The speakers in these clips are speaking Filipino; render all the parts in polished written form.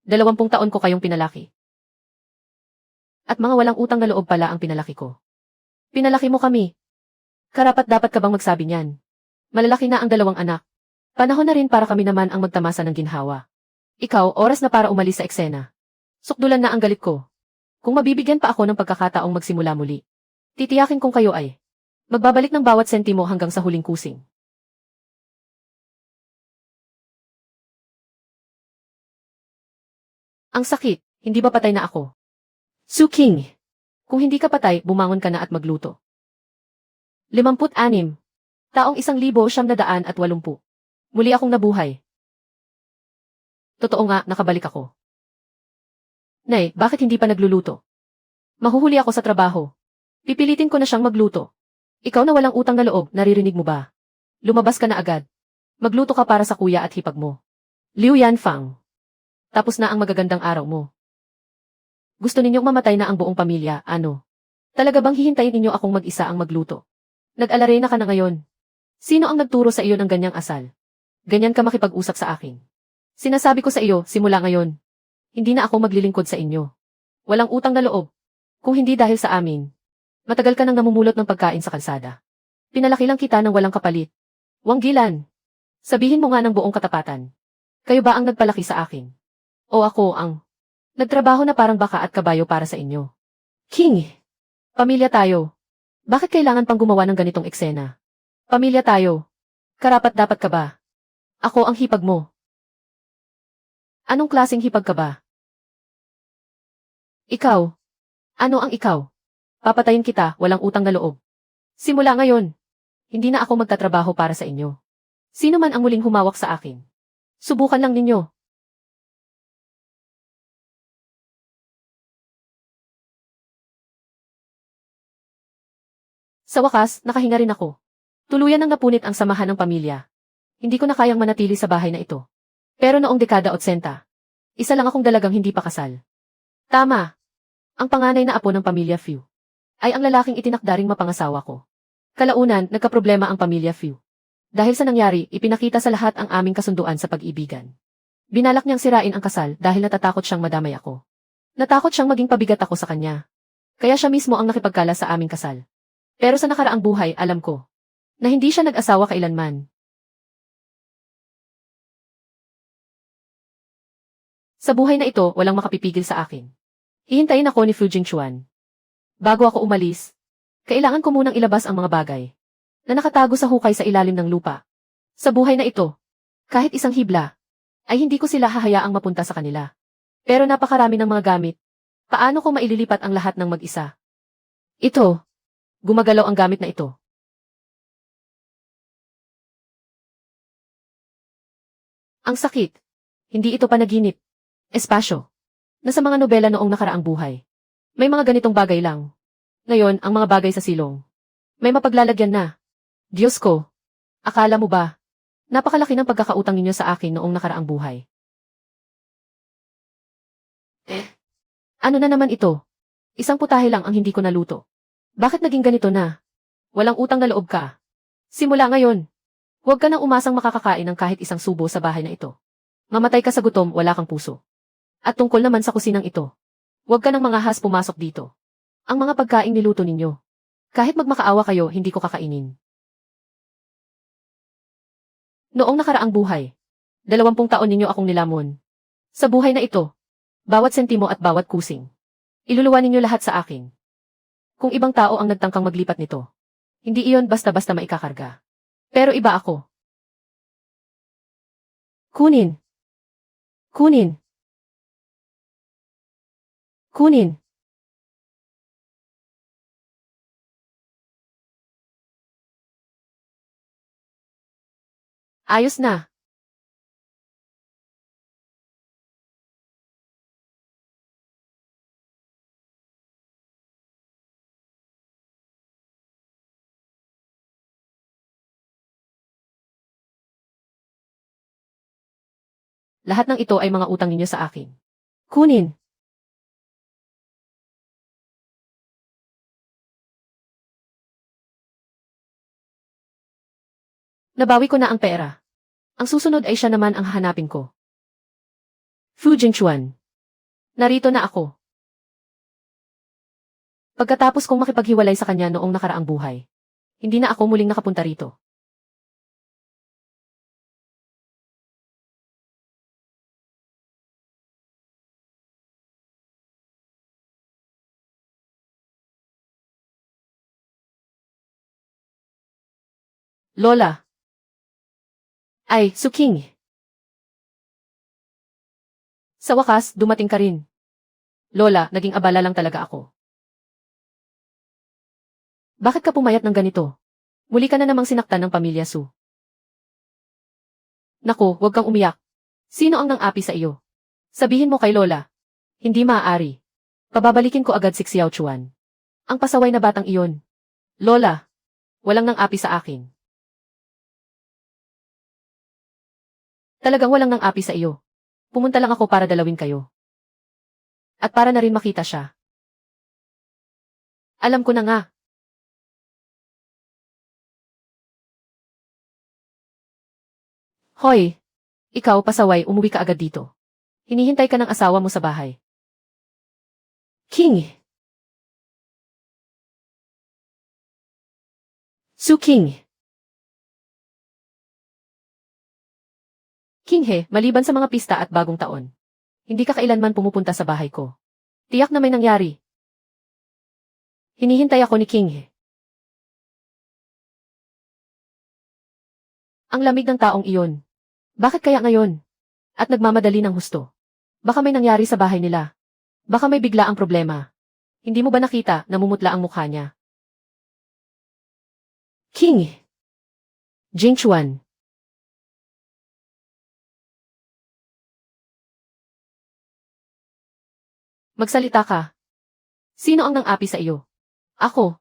20 taon ko kayong pinalaki. At mga walang utang na loob pala ang pinalaki ko. Pinalaki mo kami. Karapat-dapat ka bang magsabi niyan? Malalaki na ang 2 anak. Panahon na rin para kami naman ang magtamasa ng ginhawa. Ikaw, oras na para umalis sa eksena. Sukdulan na ang galit ko. Kung mabibigyan pa ako ng pagkakataong magsimula muli, titiyakin kong kayo ay magbabalik ng bawat sentimo hanggang sa huling kusing. Ang sakit, hindi ba patay na ako? Su King, kung hindi ka patay, bumangon ka na at magluto. 56. Taong 1980. Muli akong nabuhay. Totoo nga, nakabalik ako. Nay, bakit hindi pa nagluluto? Mahuhuli ako sa trabaho. Pipilitin ko na siyang magluto. Ikaw na walang utang na loob, naririnig mo ba? Lumabas ka na agad. Magluto ka para sa kuya at hipag mo. Liu Yanfang. Tapos na ang magagandang araw mo. Gusto ninyong mamatay na ang buong pamilya, ano? Talaga bang hihintayin ninyo akong mag-isa ang magluto? Nag-alarena ka na ngayon. Sino ang nagturo sa iyo ng ganyang asal? Ganyan ka makipag-usap sa akin. Sinasabi ko sa iyo, simula ngayon. Hindi na ako maglilingkod sa inyo. Walang utang na loob. Kung hindi dahil sa amin. Matagal ka nang namumulot ng pagkain sa kalsada. Pinalaki lang kita ng walang kapalit. Wanggilan. Sabihin mo nga ng buong katapatan. Kayo ba ang nagpalaki sa akin? O ako ang nagtrabaho na parang baka at kabayo para sa inyo? King! Pamilya tayo. Bakit kailangan pang gumawa ng ganitong eksena? Pamilya tayo. Karapat-dapat ka ba? Ako ang hipag mo. Anong klaseng hipag ka ba? Ikaw. Ano ang ikaw? Papatayin kita, walang utang na loob. Simula ngayon, hindi na ako magtatrabaho para sa inyo. Sino man ang muling humawak sa akin? Subukan lang ninyo. Sa wakas, nakahinga rin ako. Tuluyan nang napunit ang samahan ng pamilya. Hindi ko na kayang manatili sa bahay na ito. Pero noong dekada 80, isa lang akong dalagang hindi pa kasal. Tama. Ang panganay na apo ng pamilya Few ay ang lalaking itinakdaring mapangasawa ko. Kalaunan, nagkaproblema ang pamilya Few. Dahil sa nangyari, ipinakita sa lahat ang aming kasunduan sa pag-ibigan. Binalak niyang sirain ang kasal dahil natatakot siyang madamay ako. Natakot siyang maging pabigat ako sa kanya. Kaya siya mismo ang nakipagkala sa aming kasal. Pero sa nakaraang buhay, alam ko na hindi siya nag-asawa kailanman. Sa buhay na ito, walang makapipigil sa akin. Hihintayin ako ni Fu Jingchuan. Bago ako umalis, kailangan ko munang ilabas ang mga bagay na nakatago sa hukay sa ilalim ng lupa. Sa buhay na ito, kahit isang hibla, ay hindi ko sila hahayaang mapunta sa kanila. Pero napakarami ng mga gamit. Paano ko maililipat ang lahat ng mag-isa? Ito. Gumagalaw ang gamit na ito. Ang sakit. Hindi ito panaginip. Espasyo. Nasa mga nobela noong nakaraang buhay. May mga ganitong bagay lang. Ngayon, ang mga bagay sa silong. May mapaglalagyan na. Diyos ko. Akala mo ba? Napakalaki ng pagkakautang ninyo sa akin noong nakaraang buhay. Ano na naman ito? Isang putahe lang ang hindi ko naluto. Bakit naging ganito na? Walang utang na loob ka. Simula ngayon. Huwag ka nang umasang makakakain ng kahit isang subo sa bahay na ito. Mamatay ka sa gutom, wala kang puso. At tungkol naman sa kusinang ito. Huwag ka nang mangahas pumasok dito. Ang mga pagkaing niluto ninyo. Kahit magmakaawa kayo, hindi ko kakainin. Noong nakaraang buhay, 20 taon ninyo akong nilamon. Sa buhay na ito, bawat sentimo at bawat kusing. Iluluwa ninyo lahat sa akin. Kung ibang tao ang nagtangkang maglipat nito, hindi iyon basta-basta maikakarga. Pero iba ako. Kunin. Kunin. Kunin. Ayos na. Lahat ng ito ay mga utang ninyo sa akin. Kunin. Nabawi ko na ang pera. Ang susunod ay siya naman ang hahanapin ko. Fu Jingchuan. Narito na ako. Pagkatapos kong makipaghiwalay sa kanya noong nakaraang buhay, hindi na ako muling nakapunta rito. Lola. Ay, Suking. Sa wakas, dumating ka rin. Lola, naging abala lang talaga ako. Bakit ka pumayat ng ganito? Muli ka na namang sinaktan ng pamilya Su. Naku, huwag kang umiyak. Sino ang nang-api sa iyo? Sabihin mo kay Lola. Hindi maaari. Pababalikin ko agad si Xiao Chuan. Ang pasaway na batang iyon. Lola, walang nang-api sa akin. Talagang walang nang-api sa iyo. Pumunta lang ako para dalawin kayo. At para na rin makita siya. Alam ko na nga. Hoy! Ikaw, pasaway, umuwi ka agad dito. Hinihintay ka ng asawa mo sa bahay. King! Su King! Kinghe, maliban sa mga pista at bagong taon, hindi ka kailanman pumupunta sa bahay ko. Tiyak na may nangyari. Hinihintay ako ni Kinghe. Ang lamig ng taong iyon. Bakit kaya ngayon? At nagmamadali ng husto. Baka may nangyari sa bahay nila. Baka may bigla ang problema. Hindi mo ba nakita na mumutla ang mukha niya? King! Jingchuan. Magsalita ka. Sino ang nang-api sa iyo? Ako.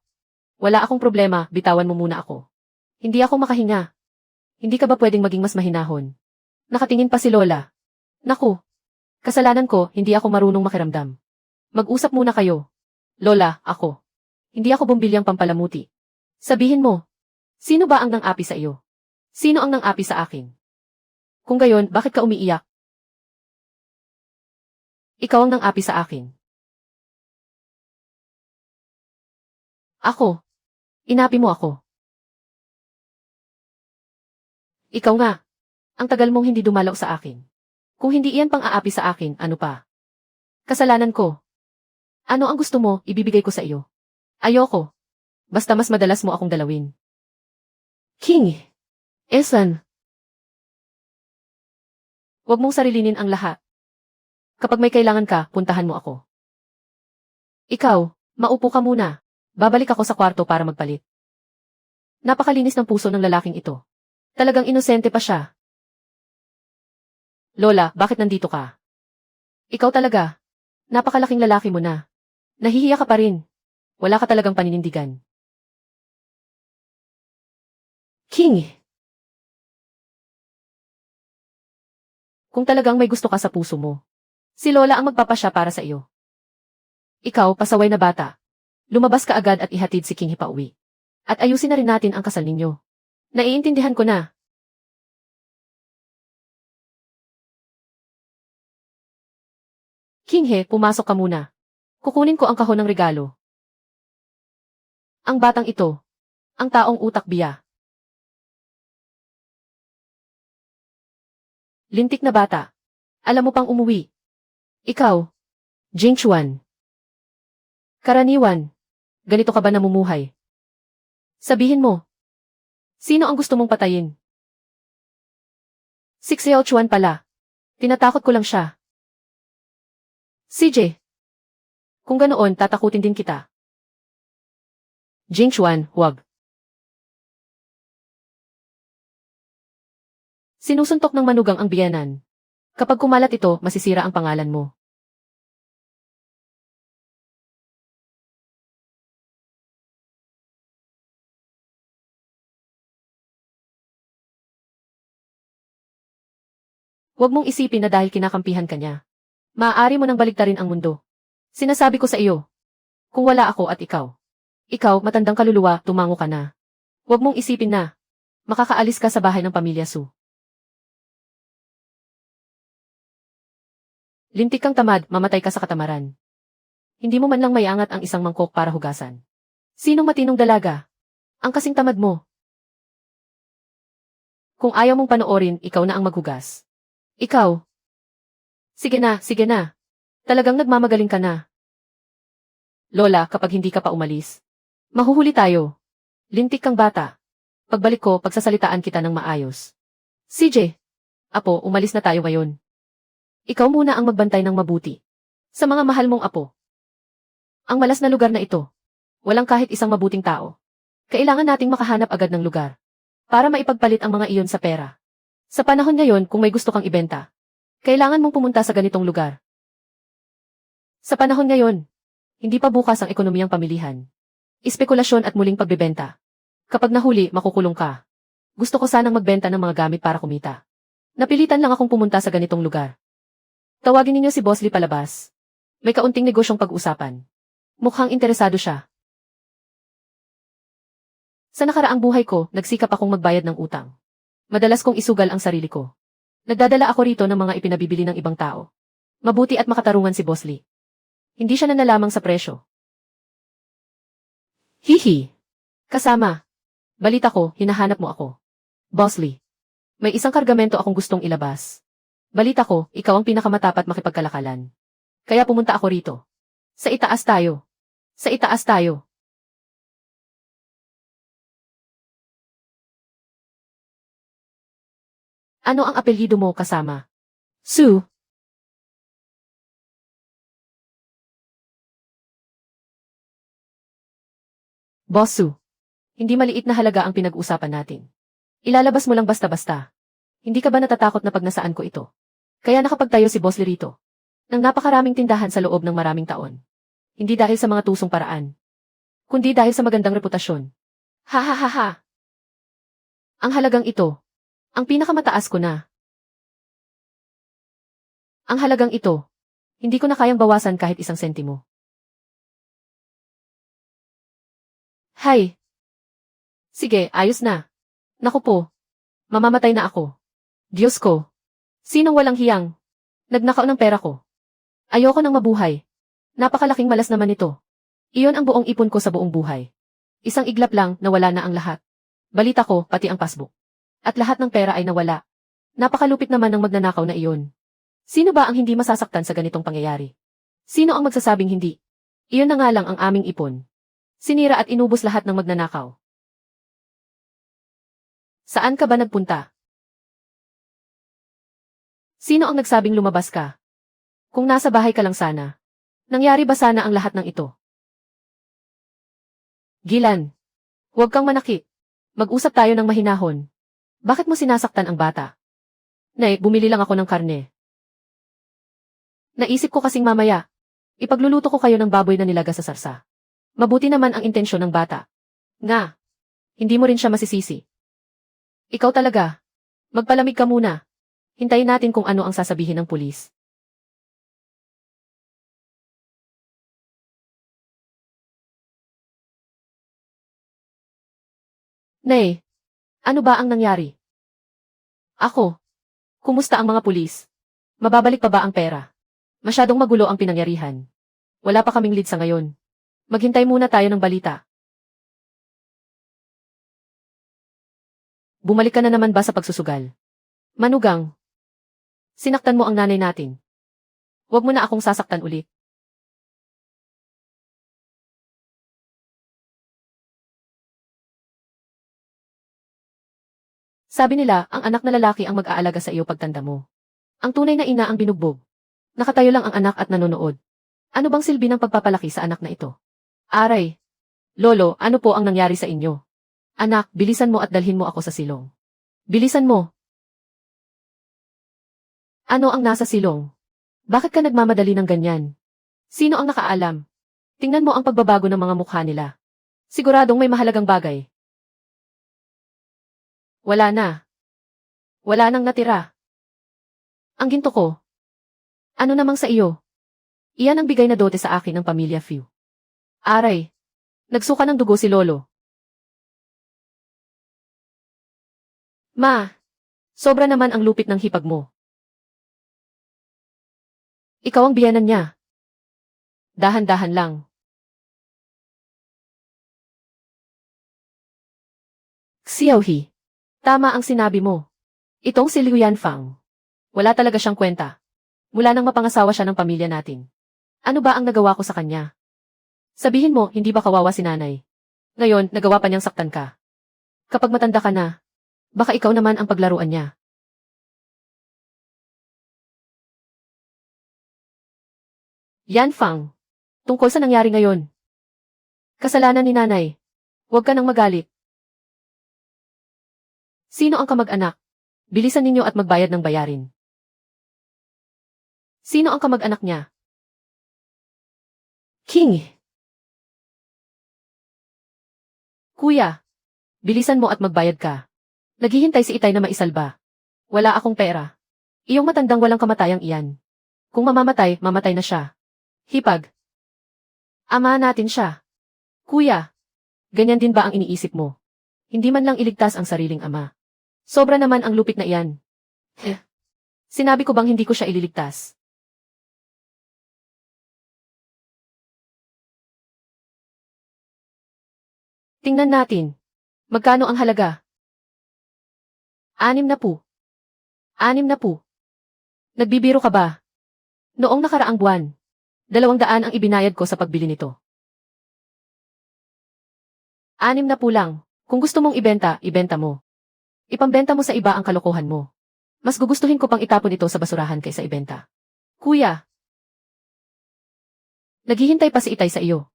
Wala akong problema, bitawan mo muna ako. Hindi ako makahinga. Hindi ka ba pwedeng maging mas mahinahon? Nakatingin pa si Lola. Naku. Kasalanan ko, hindi ako marunong makiramdam. Mag-usap muna kayo. Lola, ako. Hindi ako bumbilyang pampalamuti. Sabihin mo. Sino ba ang nang-api sa iyo? Sino ang nang-api sa akin? Kung gayon, bakit ka umiiyak? Ikaw ang nang-api sa akin. Ako. Inapi mo ako. Ikaw nga. Ang tagal mong hindi dumalaw sa akin. Kung hindi iyan pang-aapi sa akin, ano pa? Kasalanan ko. Ano ang gusto mo, ibibigay ko sa iyo. Ayoko. Basta mas madalas mo akong dalawin. King. Esan. Huwag mong sarilinin ang lahat. Kapag may kailangan ka, puntahan mo ako. Ikaw, maupo ka muna. Babalik ako sa kwarto para magpalit. Napakalinis ng puso ng lalaking ito. Talagang inosente pa siya. Lola, bakit nandito ka? Ikaw talaga. Napakalaking lalaki mo na. Nahihiya ka pa rin. Wala ka talagang paninindigan. King! Kung talagang may gusto ka sa puso mo, si Lola ang magpapasya para sa iyo. Ikaw, pasaway na bata. Lumabas ka agad at ihatid si King pauwi. At ayusin na rin natin ang kasal ninyo. Naiintindihan ko na. Kinghe, pumasok ka muna. Kukunin ko ang kahon ng regalo. Ang batang ito. Ang taong utak biya. Lintik na bata. Alam mo pang umuwi. Ikaw. Jingchuan. Karaniwan. Ganito ka ba namumuhay? Sabihin mo. Sino ang gusto mong patayin? Si Xiao Chuan pala. Tinatakot ko lang siya. CJ. Kung ganoon, tatakutin din kita. Jingchuan, huwag. Sinusuntok ng manugang ang biyenan. Kapag kumalat ito, masisira ang pangalan mo. Huwag mong isipin na dahil kinakampihan ka niya. Maaari mo nang baligtarin ang mundo. Sinasabi ko sa iyo. Kung wala ako at ikaw. Ikaw, matandang kaluluwa, tumango ka na. Huwag mong isipin na. Makakaalis ka sa bahay ng pamilya Su. Lintik kang tamad, mamatay ka sa katamaran. Hindi mo man lang maiangat ang isang mangkok para hugasan. Sinong matinong dalaga? Ang kasing tamad mo. Kung ayaw mong panoorin, ikaw na ang maghugas. Ikaw. Sige na, sige na. Talagang nagmamagaling ka na. Lola, kapag hindi ka pa umalis, mahuhuli tayo. Lintik kang bata. Pagbalik ko, pagsasalitaan kita ng maayos. CJ. Apo, umalis na tayo ngayon. Ikaw muna ang magbantay ng mabuti. Sa mga mahal mong apo. Ang malas na lugar na ito. Walang kahit isang mabuting tao. Kailangan nating makahanap agad ng lugar. Para maipagpalit ang mga iyon sa pera. Sa panahon ngayon, kung may gusto kang ibenta, kailangan mong pumunta sa ganitong lugar. Sa panahon ngayon, hindi pa bukas ang ekonomiyang pamilihan. Espekulasyon at muling pagbebenta. Kapag nahuli, makukulong ka. Gusto ko sanang magbenta ng mga gamit para kumita. Napilitan lang akong pumunta sa ganitong lugar. Tawagin ninyo si Boss Lee palabas. May kaunting negosyong pag-usapan. Mukhang interesado siya. Sa nakaraang buhay ko, nagsikap akong magbayad ng utang. Madalas kong isugal ang sarili ko. Nagdadala ako rito ng mga ipinabibili ng ibang tao. Mabuti at makatarungan si Boss Lee. Hindi siya nanalamang sa presyo. Hihi. Kasama. Balita ko, hinahanap mo ako. Boss Lee. May isang kargamento akong gustong ilabas. Balita ko, ikaw ang pinakamatapat makipagkalakalan. Kaya pumunta ako rito. Sa itaas tayo. Sa itaas tayo. Ano ang apelyido mo, kasama? Sue. Boss Sue. Hindi maliit na halaga ang pinag-usapan natin. Ilalabas mo lang basta-basta. Hindi ka ba natatakot na pag nasaan ko ito? Kaya nakapagtayo si Boss Lee rito. Nang napakaraming tindahan sa loob ng maraming taon. Hindi dahil sa mga tusong paraan. Kundi dahil sa magandang reputasyon. Ha ha ha ha. Ang halagang ito. Ang pinakamataas ko na. Ang halagang ito. Hindi ko na kayang bawasan kahit isang sentimo. Hay. Sige, ayos na. Naku po. Mamamatay na ako. Diyos ko. Sinong walang hiyang? Nagnakaw ng pera ko. Ayoko nang mabuhay. Napakalaking malas naman ito. Iyon ang buong ipon ko sa buong buhay. Isang iglap lang, nawala na ang lahat. Balita ko, pati ang passbook. At lahat ng pera ay nawala. Napakalupit naman ng magnanakaw na iyon. Sino ba ang hindi masasaktan sa ganitong pangyayari? Sino ang magsasabing hindi? Iyon na nga lang ang aming ipon. Sinira at inubos lahat ng magnanakaw. Saan ka ba nagpunta? Sino ang nagsabing lumabas ka? Kung nasa bahay ka lang sana. Nangyari ba sana ang lahat ng ito? Gilan. Huwag kang manakit. Mag-usap tayo ng mahinahon. Bakit mo sinasaktan ang bata? Nay, bumili lang ako ng karne. Naisip ko kasing mamaya. Ipagluluto ko kayo ng baboy na nilaga sa sarsa. Mabuti naman ang intensyon ng bata. Nga. Hindi mo rin siya masisisi. Ikaw talaga. Magpalamig ka muna. Hintayin natin kung ano ang sasabihin ng pulis. Nay, ano ba ang nangyari? Ako. Kumusta ang mga pulis? Mababalik pa ba ang pera? Masyadong magulo ang pinangyarihan. Wala pa kaming lead sa ngayon. Maghintay muna tayo ng balita. Bumalik ka na naman ba sa pagsusugal? Manugang. Sinaktan mo ang nanay natin. Huwag mo na akong sasaktan ulit. Sabi nila, ang anak na lalaki ang mag-aalaga sa iyo pagtanda mo. Ang tunay na ina ang binugbog. Nakatayo lang ang anak at nanonood. Ano bang silbi ng pagpapalaki sa anak na ito? Aray. Lolo, ano po ang nangyari sa inyo? Anak, bilisan mo at dalhin mo ako sa silong. Bilisan mo. Ano ang nasa silong? Bakit ka nagmamadali ng ganyan? Sino ang nakaalam? Tingnan mo ang pagbabago ng mga mukha nila. Siguradong may mahalagang bagay. Wala na. Wala nang natira. Ang ginto ko. Ano namang sa iyo? Iyan ang bigay na dote sa akin ng pamilya Few. Aray. Nagsuka ng dugo si Lolo. Ma. Sobra naman ang lupit ng hipag mo. Ikaw ang biyenan niya. Dahan-dahan lang. Xiaohi. Tama ang sinabi mo. Itong si Liu Yanfang. Wala talaga siyang kwenta. Mula nang mapangasawa siya ng pamilya natin. Ano ba ang nagawa ko sa kanya? Sabihin mo, hindi ba kawawa si nanay? Ngayon, nagawa pa niyang saktan ka. Kapag matanda ka na, baka ikaw naman ang paglaruan niya. Yanfang. Tungkol sa nangyari ngayon. Kasalanan ni nanay. Huwag ka nang magalit. Sino ang kamag-anak? Bilisan ninyo at magbayad ng bayarin. Sino ang kamag-anak niya? King. Kuya, bilisan mo at magbayad ka. Naghihintay si Itay na maisalba. Wala akong pera. Iyong matandang walang kamatayang iyan. Kung mamamatay, mamatay na siya. Hipag. Ama natin siya. Kuya, ganyan din ba ang iniisip mo? Hindi man lang iligtas ang sariling ama. Sobra naman ang lupit na iyan. Sinabi ko bang hindi ko siya ililigtas? Tingnan natin. Magkano ang halaga? 6 na po. 6 na po. Nagbibiro ka ba? Noong nakaraang buwan, 200 ang ibinayad ko sa pagbili nito. 6 na po lang. Kung gusto mong ibenta, ibenta mo. Ipambenta mo sa iba ang kalokohan mo. Mas gugustuhin ko pang itapon ito sa basurahan kaysa ibenta. Kuya, naghihintay pa si Itay sa iyo.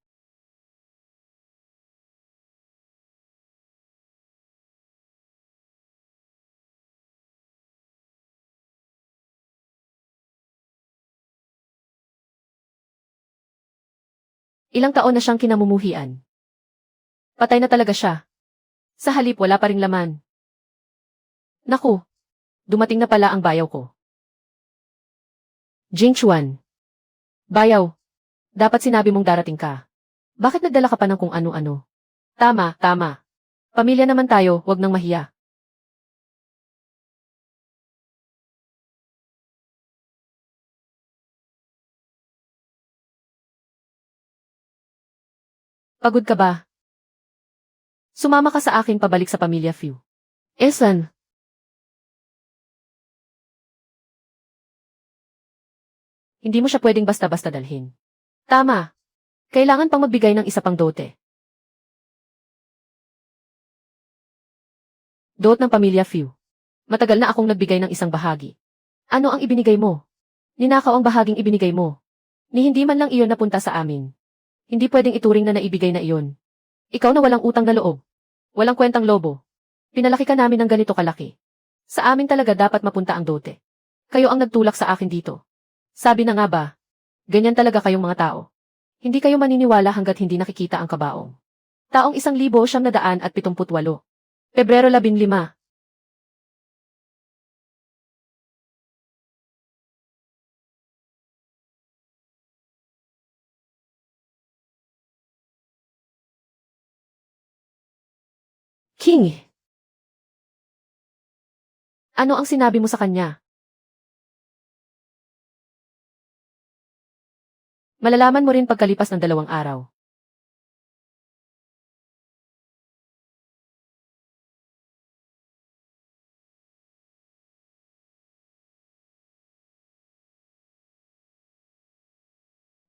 Ilang taon na siyang kinamumuhian. Patay na talaga siya. Sa halip wala pa ring laman. Naku, dumating na pala ang bayaw ko. Jingchuan. Bayaw, dapat sinabi mong darating ka. Bakit nagdala ka pa ng kung ano-ano? Tama, tama. Pamilya naman tayo, wag nang mahiya. Pagod ka ba? Sumama ka sa akin pabalik sa pamilya Few. Esan? Hindi mo siya pwedeng basta-basta dalhin. Tama. Kailangan pang magbigay ng isa pang dote. Dote ng pamilya Few. Matagal na akong nagbigay ng isang bahagi. Ano ang ibinigay mo? Ninakaw ang bahaging ibinigay mo. Ni hindi man lang iyon napunta sa amin. Hindi pwedeng ituring na naibigay na iyon. Ikaw na walang utang na loob. Walang kwentang lobo. Pinalaki ka namin ng ganito kalaki. Sa amin talaga dapat mapunta ang dote. Kayo ang nagtulak sa akin dito. Sabi na nga ba, ganyan talaga kayong mga tao. Hindi kayo maniniwala hanggat hindi nakikita ang kabaong. Taong 1978. Pebrero 15. King. Ano ang sinabi mo sa kanya? Malalaman mo rin pagkalipas ng 2 araw.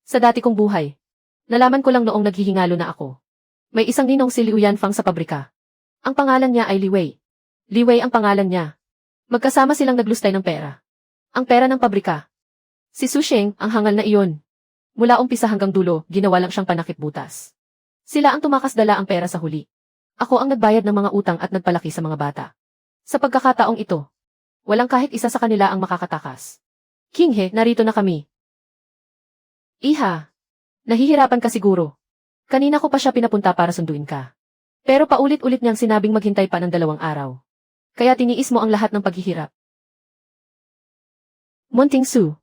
Sa dati kong buhay, nalaman ko lang noong naghihingalo na ako. May isang ninong si Liu Yanfang sa pabrika. Ang pangalan niya ay Li Wei. Li Wei ang pangalan niya. Magkasama silang naglustay ng pera. Ang pera ng pabrika. Si Su Sheng, ang hangal na iyon. Mula umpisa hanggang dulo, ginawa lang siyang panakip butas. Sila ang tumakas dala ang pera sa huli. Ako ang nagbayad ng mga utang at nagpalaki sa mga bata. Sa pagkakataong ito, walang kahit isa sa kanila ang makakatakas. Kinghe, narito na kami. Iha, nahihirapan ka siguro. Kanina ko pa siya pinapunta para sunduin ka. Pero paulit-ulit niyang sinabing maghintay pa ng 2 araw. Kaya tiniis mo ang lahat ng paghihirap. Munting Su,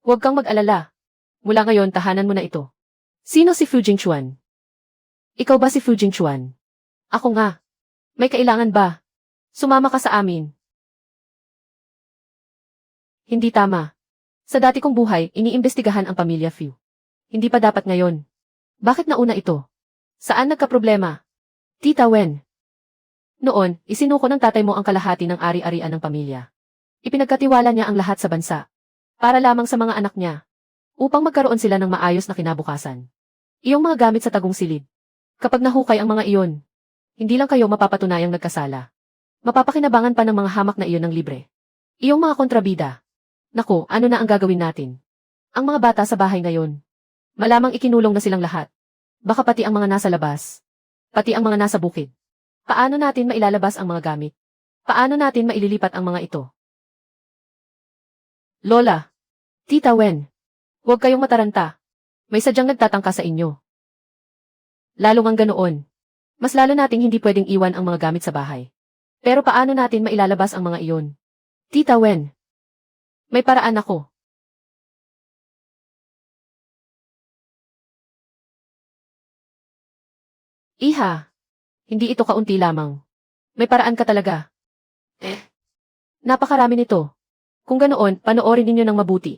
huwag kang mag-alala. Mula ngayon tahanan mo na ito. Sino si Fu Jingchuan? Ikaw ba si Fu Jingchuan? Ako nga. May kailangan ba? Sumama ka sa amin. Hindi tama. Sa dati kong buhay, iniimbestigahan ang pamilya Fu. Hindi pa dapat ngayon. Bakit nauna ito? Saan nagkaproblema? Tita Wen. Noon, isinuko ng tatay mo ang kalahati ng ari-arian ng pamilya. Ipinagkatiwala niya ang lahat sa bansa. Para lamang sa mga anak niya. Upang magkaroon sila ng maayos na kinabukasan. Iyong mga gamit sa tagong silid. Kapag nahukay ang mga iyon, hindi lang kayo mapapatunayang nagkasala. Mapapakinabangan pa ng mga hamak na iyon ng libre. Iyong mga kontrabida. Naku, ano na ang gagawin natin? Ang mga bata sa bahay ngayon. Malamang ikinulong na silang lahat. Baka pati ang mga nasa labas. Pati ang mga nasa bukid. Paano natin mailalabas ang mga gamit? Paano natin maililipat ang mga ito? Lola. Tita Wen. Huwag kayong mataranta. May sadyang nagtatangka sa inyo. Lalo ngang ganoon. Mas lalo nating hindi pwedeng iwan ang mga gamit sa bahay. Pero paano natin mailalabas ang mga iyon? Tita Wen. May paraan ako. Iha. Hindi ito kaunti lamang. May paraan ka talaga. Napakarami nito. Kung ganoon, panoorin ninyo ng mabuti.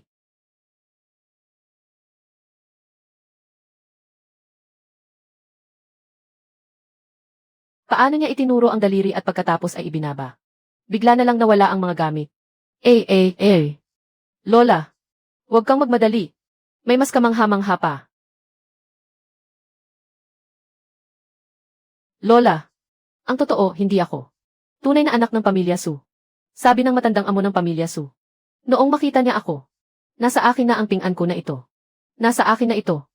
Paano niya itinuro ang daliri at pagkatapos ay ibinaba? Bigla na lang nawala ang mga gamit. Lola. Huwag kang magmadali. May mas kamangha-mangha pa. Lola. Ang totoo, hindi ako. Tunay na anak ng pamilya Su. Sabi ng matandang amo ng pamilya Su. Noong makita niya ako. Nasa akin na ang ping-an ko na ito. Nasa akin na ito.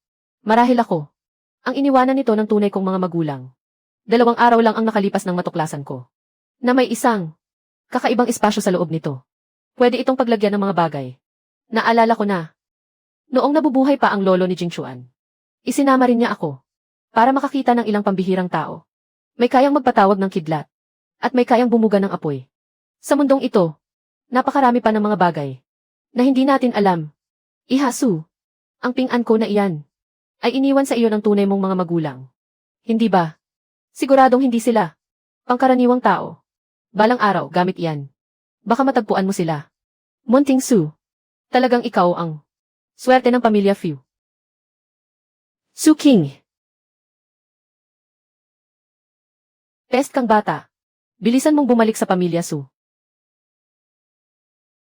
Marahil ako. Ang iniwanan nito ng tunay kong mga magulang. 2 araw lang ang nakalipas ng matuklasan ko. Na may isang kakaibang espasyo sa loob nito. Pwede itong paglagyan ng mga bagay. Naalala ko na. Noong nabubuhay pa ang lolo ni Jingchuan. Isinama rin niya ako. Para makakita ng ilang pambihirang tao. May kayang magpatawag ng kidlat. At may kayang bumuga ng apoy. Sa mundong ito, napakarami pa ng mga bagay. Na hindi natin alam. Ihasu. Ang ping-an ko na iyan. Ay iniwan sa iyo ng tunay mong mga magulang. Hindi ba? Siguradong hindi sila. Pangkaraniwang tao. Balang araw, gamit iyan. Baka matagpuan mo sila. Munting Su. Talagang ikaw ang swerte ng pamilya Fu. Su King. Pest kang bata. Bilisan mong bumalik sa pamilya Su.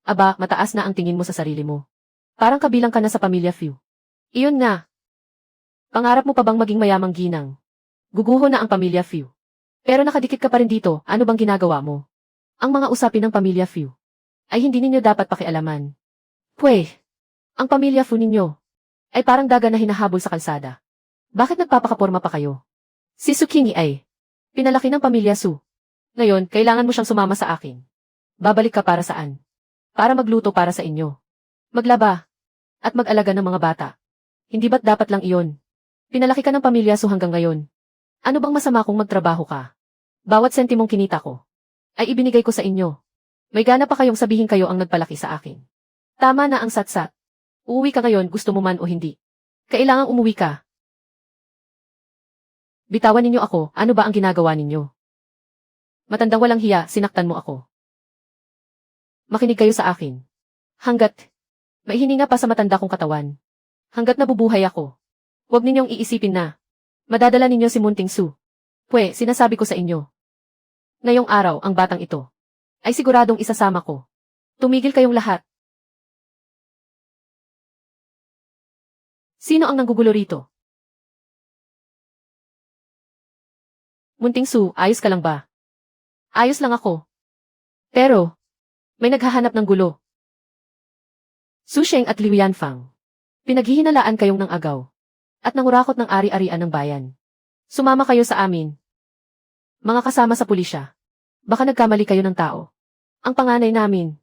Aba, mataas na ang tingin mo sa sarili mo. Parang kabilang ka na sa pamilya Fu. Iyon nga. Pangarap mo pa bang maging mayamang ginang? Guguho na ang pamilya Fu. Pero nakadikit ka pa rin dito, ano bang ginagawa mo? Ang mga usapin ng pamilya Fu ay hindi ninyo dapat pakialaman. Pwe, ang pamilya Fu ninyo ay parang daga na hinahabol sa kalsada. Bakit nagpapakaporma pa kayo? Si Su King ay pinalaki ng pamilya Su. Ngayon, kailangan mo siyang sumama sa akin. Babalik ka para saan? Para magluto para sa inyo. Maglaba. At mag-alaga ng mga bata. Hindi ba't dapat lang iyon? Pinalaki ka ng pamilya Su hanggang ngayon. Ano bang masama kung magtrabaho ka? Bawat sentimong kinita ko ay ibinigay ko sa inyo. May gana pa kayong sabihin kayo ang nagpalaki sa akin. Tama na ang satsat. Uuwi ka ngayon gusto mo man o hindi. Kailangang umuwi ka. Bitawan ninyo ako, ano ba ang ginagawa ninyo? Matandang walang hiya, sinaktan mo ako. Makinig kayo sa akin. Hanggat may hininga pa sa matanda kong katawan. Hanggat nabubuhay ako. Huwag ninyong iisipin na madadala ninyo si Munting Su. Pwe, sinasabi ko sa inyo. Ngayong araw, ang batang ito ay siguradong isasama ko. Tumigil kayong lahat. Sino ang nanggugulo rito? Munting Su, ayos ka lang ba? Ayos lang ako. Pero, may naghahanap ng gulo. Su Sheng at Liu Yanfang. Pinaghihinalaan kayong ng agaw. At nangurakot ng ari-arian ng bayan. Sumama kayo sa amin. Mga kasama sa pulisya. Baka nagkamali kayo ng tao. Ang panganay namin.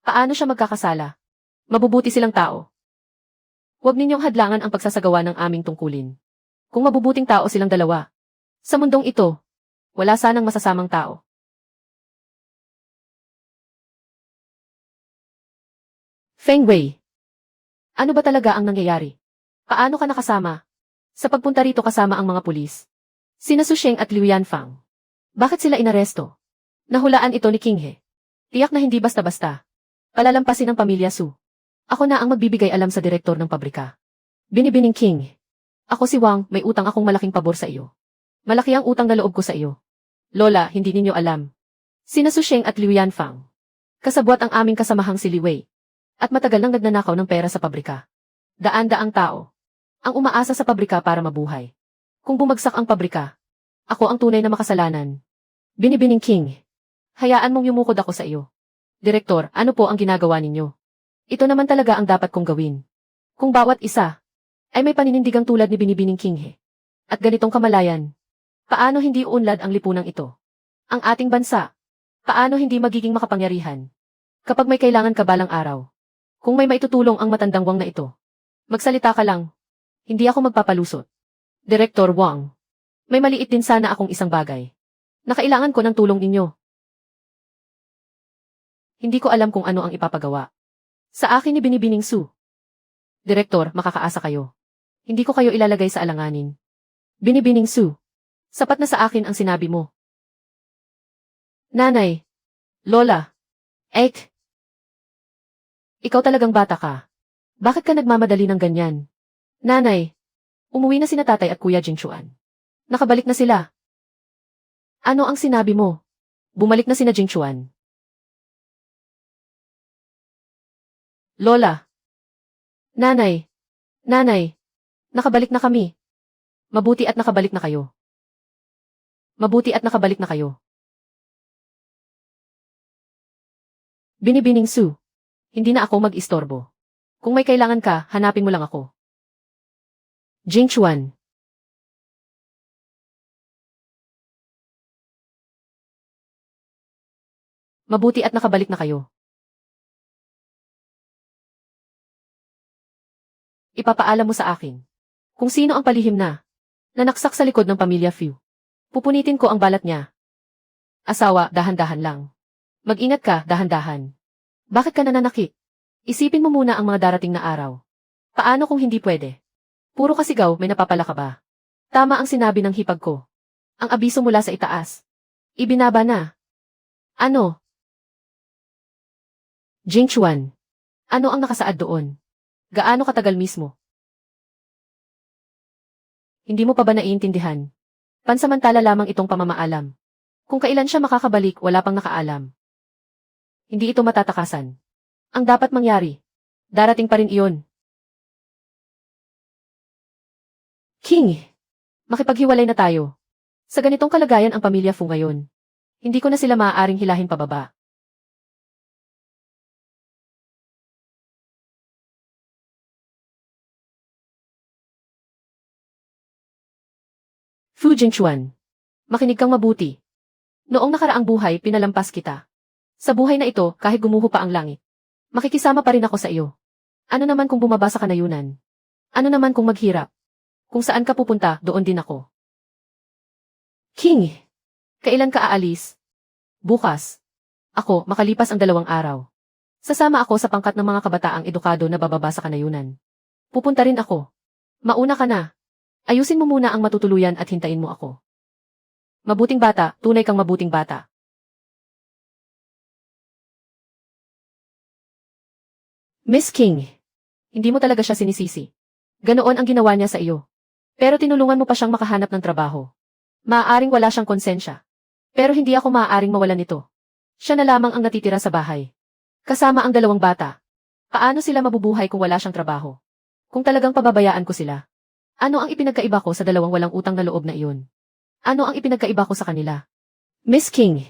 Paano siya magkakasala? Mabubuti silang tao. Huwag ninyong hadlangan ang pagsasagawa ng aming tungkulin. Kung mabubuting tao silang dalawa. Sa mundong ito, wala sanang masasamang tao. Feng Wei. Ano ba talaga ang nangyayari? Paano ka nakasama? Sa pagpunta rito kasama ang mga pulis. Sina Su Sheng at Liu Yanfang. Bakit sila inaresto? Nahulaan ito ni King He. Tiyak na hindi basta-basta. Palalampasin ng pamilya Su. Ako na ang magbibigay alam sa direktor ng pabrika. Binibining King. Ako si Wang, may utang akong malaking pabor sa iyo. Malaki ang utang na loob ko sa iyo. Lola, hindi ninyo alam. Sina Su Sheng at Liu Yanfang. Kasabwat ang aming kasamahang si Li Wei. At matagal nang nagnanakaw ng pera sa pabrika. Daan-daang tao. Ang umaasa sa pabrika para mabuhay. Kung bumagsak ang pabrika, ako ang tunay na makasalanan. Binibining King. Hayaan mong yumukod ako sa iyo. Direktor, ano po ang ginagawa ninyo? Ito naman talaga ang dapat kong gawin. Kung bawat isa ay may paninindigang tulad ni Binibining King at ganitong kamalayan, paano hindi uunlad ang lipunang ito? Ang ating bansa, paano hindi magiging makapangyarihan? Kapag may kailangan ka balang araw, kung may maitutulong ang matandang Wang na ito, magsalita ka lang. Hindi ako magpapalusot. Direktor Wang, may maliit din sana akong isang bagay na kailangan ko ng tulong ninyo. Hindi ko alam kung ano ang ipapagawa. Sa akin ni Binibining Su. Direktor, makakaasa kayo. Hindi ko kayo ilalagay sa alanganin. Binibining Su. Sapat na sa akin ang sinabi mo. Nanay. Lola. Ek. Ikaw talagang bata ka. Bakit ka nagmamadali ng ganyan? Nanay. Umuwi na sina tatay at kuya Jingchuan. Nakabalik na sila. Ano ang sinabi mo? Bumalik na sina Jingchuan. Lola. Nanay. Nanay. Nakabalik na kami. Mabuti at nakabalik na kayo. Mabuti at nakabalik na kayo. Binibining Su. Hindi na ako mag-istorbo. Kung may kailangan ka, hanapin mo lang ako. Jingchuan. Mabuti at nakabalik na kayo. Ipapaalam mo sa akin kung sino ang palihim na nanaksak sa likod ng pamilya Fu. Pupunitin ko ang balat niya. Asawa, dahan-dahan lang. Mag-ingat ka, dahan-dahan. Bakit ka nananakit? Isipin mo muna ang mga darating na araw. Paano kung hindi pwede? Puro kasigaw, may napapala ka ba? Tama ang sinabi ng hipag ko. Ang abiso mula sa itaas. Ibinaba na. Ano? Jingchuan. Ano ang nakasaad doon? Gaano katagal mismo? Hindi mo pa ba naiintindihan? Pansamantala lamang itong pamamaalam. Kung kailan siya makakabalik, wala pang nakaalam. Hindi ito matatakasan. Ang dapat mangyari, darating pa rin iyon. King, makipaghiwalay na tayo. Sa ganitong kalagayan ang pamilya Fu ngayon. Hindi ko na sila maaaring hilahin pababa. Fu Jingchuan. Makinig kang mabuti. Noong nakaraang buhay, pinalampas kita. Sa buhay na ito, kahit gumuho pa ang langit, makikisama pa rin ako sa iyo. Ano naman kung bumaba sa kanayunan? Ano naman kung maghirap? Kung saan ka pupunta, doon din ako. King, kailan ka aalis? Bukas. Ako, makalipas ang 2 araw. Sasama ako sa pangkat ng mga kabataang edukado na bababa sa kanayunan. Pupunta rin ako. Mauna ka na. Ayusin mo muna ang matutuluyan at hintayin mo ako. Mabuting bata, tunay kang mabuting bata. Miss King, hindi mo talaga siya sinisisi. Ganoon ang ginawa niya sa iyo. Pero tinulungan mo pa siyang makahanap ng trabaho. Maaaring wala siyang konsensya. Pero hindi ako maaaring mawalan nito. Siya na lamang ang natitira sa bahay. Kasama ang 2 bata. Paano sila mabubuhay kung wala siyang trabaho? Kung talagang pababayaan ko sila. Ano ang ipinagkaiba ko sa 2 walang utang na loob na iyon? Ano ang ipinagkaiba ko sa kanila? Miss King,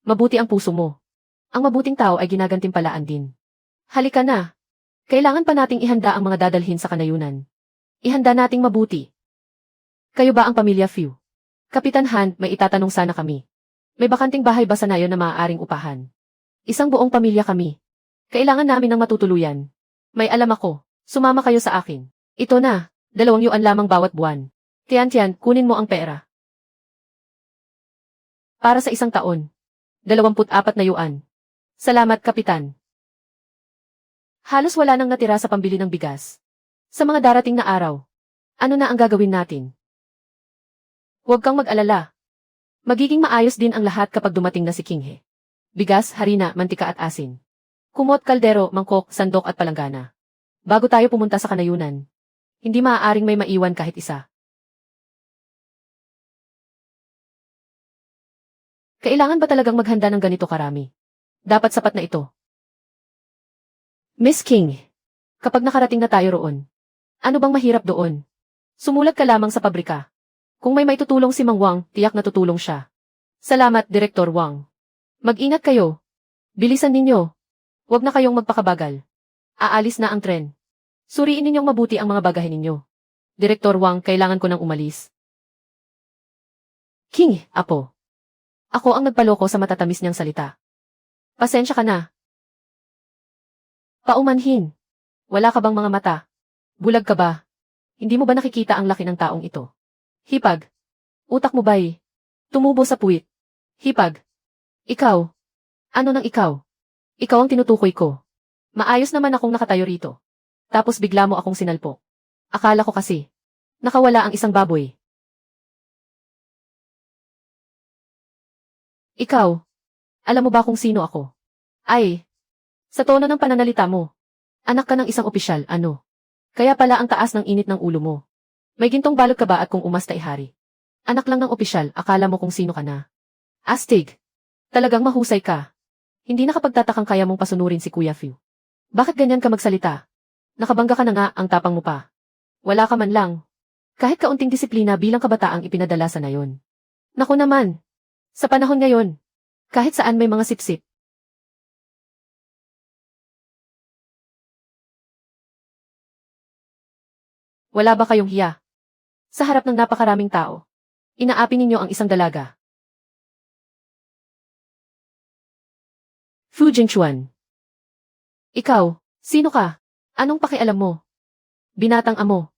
mabuti ang puso mo. Ang mabuting tao ay ginagantimpalaan din. Halika na. Kailangan pa nating ihanda ang mga dadalhin sa kanayunan. Ihanda nating mabuti. Kayo ba ang pamilya Fu? Kapitan Han, may itatanong sana kami. May bakanting bahay ba sa nayon na maaaring upahan? Isang buong pamilya kami. Kailangan namin ng matutuluyan. May alam ako. Sumama kayo sa akin. Ito na. 2 yuan lamang bawat buwan. Tiyan, kunin mo ang pera. Para sa 1 taon. 24 na yuan. Salamat, Kapitan. Halos wala nang natira sa pambili ng bigas. Sa mga darating na araw, ano na ang gagawin natin? Huwag kang mag-alala. Magiging maayos din ang lahat kapag dumating na si King He. Bigas, harina, mantika at asin. Kumot, kaldero, mangkok, sandok at palanggana. Bago tayo pumunta sa kanayunan, hindi maaaring may maiwan kahit isa. Kailangan ba talagang maghanda ng ganito karami? Dapat sapat na ito. Miss King, kapag nakarating na tayo roon, ano bang mahirap doon? Sumulat ka lamang sa pabrika. Kung may maitutulong si Mang Wang, tiyak na tutulong siya. Salamat, Direktor Wang. Mag-ingat kayo. Bilisan ninyo. Huwag na kayong magpakabagal. Aalis na ang tren. Suriin ninyong mabuti ang mga bagahe ninyo. Direktor Wang, kailangan ko nang umalis. King, apo. Ako ang nagpaloko sa matatamis niyang salita. Pasensya ka na. Paumanhin. Wala ka bang mga mata? Bulag ka ba? Hindi mo ba nakikita ang laki ng taong ito? Hipag. Utak mo ba'y tumubo sa puwit? Hipag. Ikaw. Ano nang ikaw? Ikaw ang tinutukoy ko. Maayos naman akong nakatayo rito. Tapos bigla mo akong sinalpo. Akala ko kasi, nakawala ang isang baboy. Ikaw, alam mo ba kung sino ako? Ay, sa tono ng pananalita mo, anak ka ng isang opisyal, ano? Kaya pala ang taas ng init ng ulo mo. May gintong balot ka ba at kung umasta ihari? Anak lang ng opisyal, akala mo kung sino ka na. Astig, talagang mahusay ka. Hindi nakapagtatakang kaya mong pasunurin si Kuya Fu. Bakit ganyan ka magsalita? Nakabangga ka na nga, ang tapang mo pa. Wala ka man lang. Kahit kaunting disiplina bilang kabataang ipinadala sa nayon. Naku naman. Sa panahon ngayon, kahit saan may mga sipsip. Wala ba kayong hiya? Sa harap ng napakaraming tao, inaapi ninyo ang isang dalaga. Fu Jingchuan. Ikaw, sino ka? Anong pakialam mo? Binatang amo.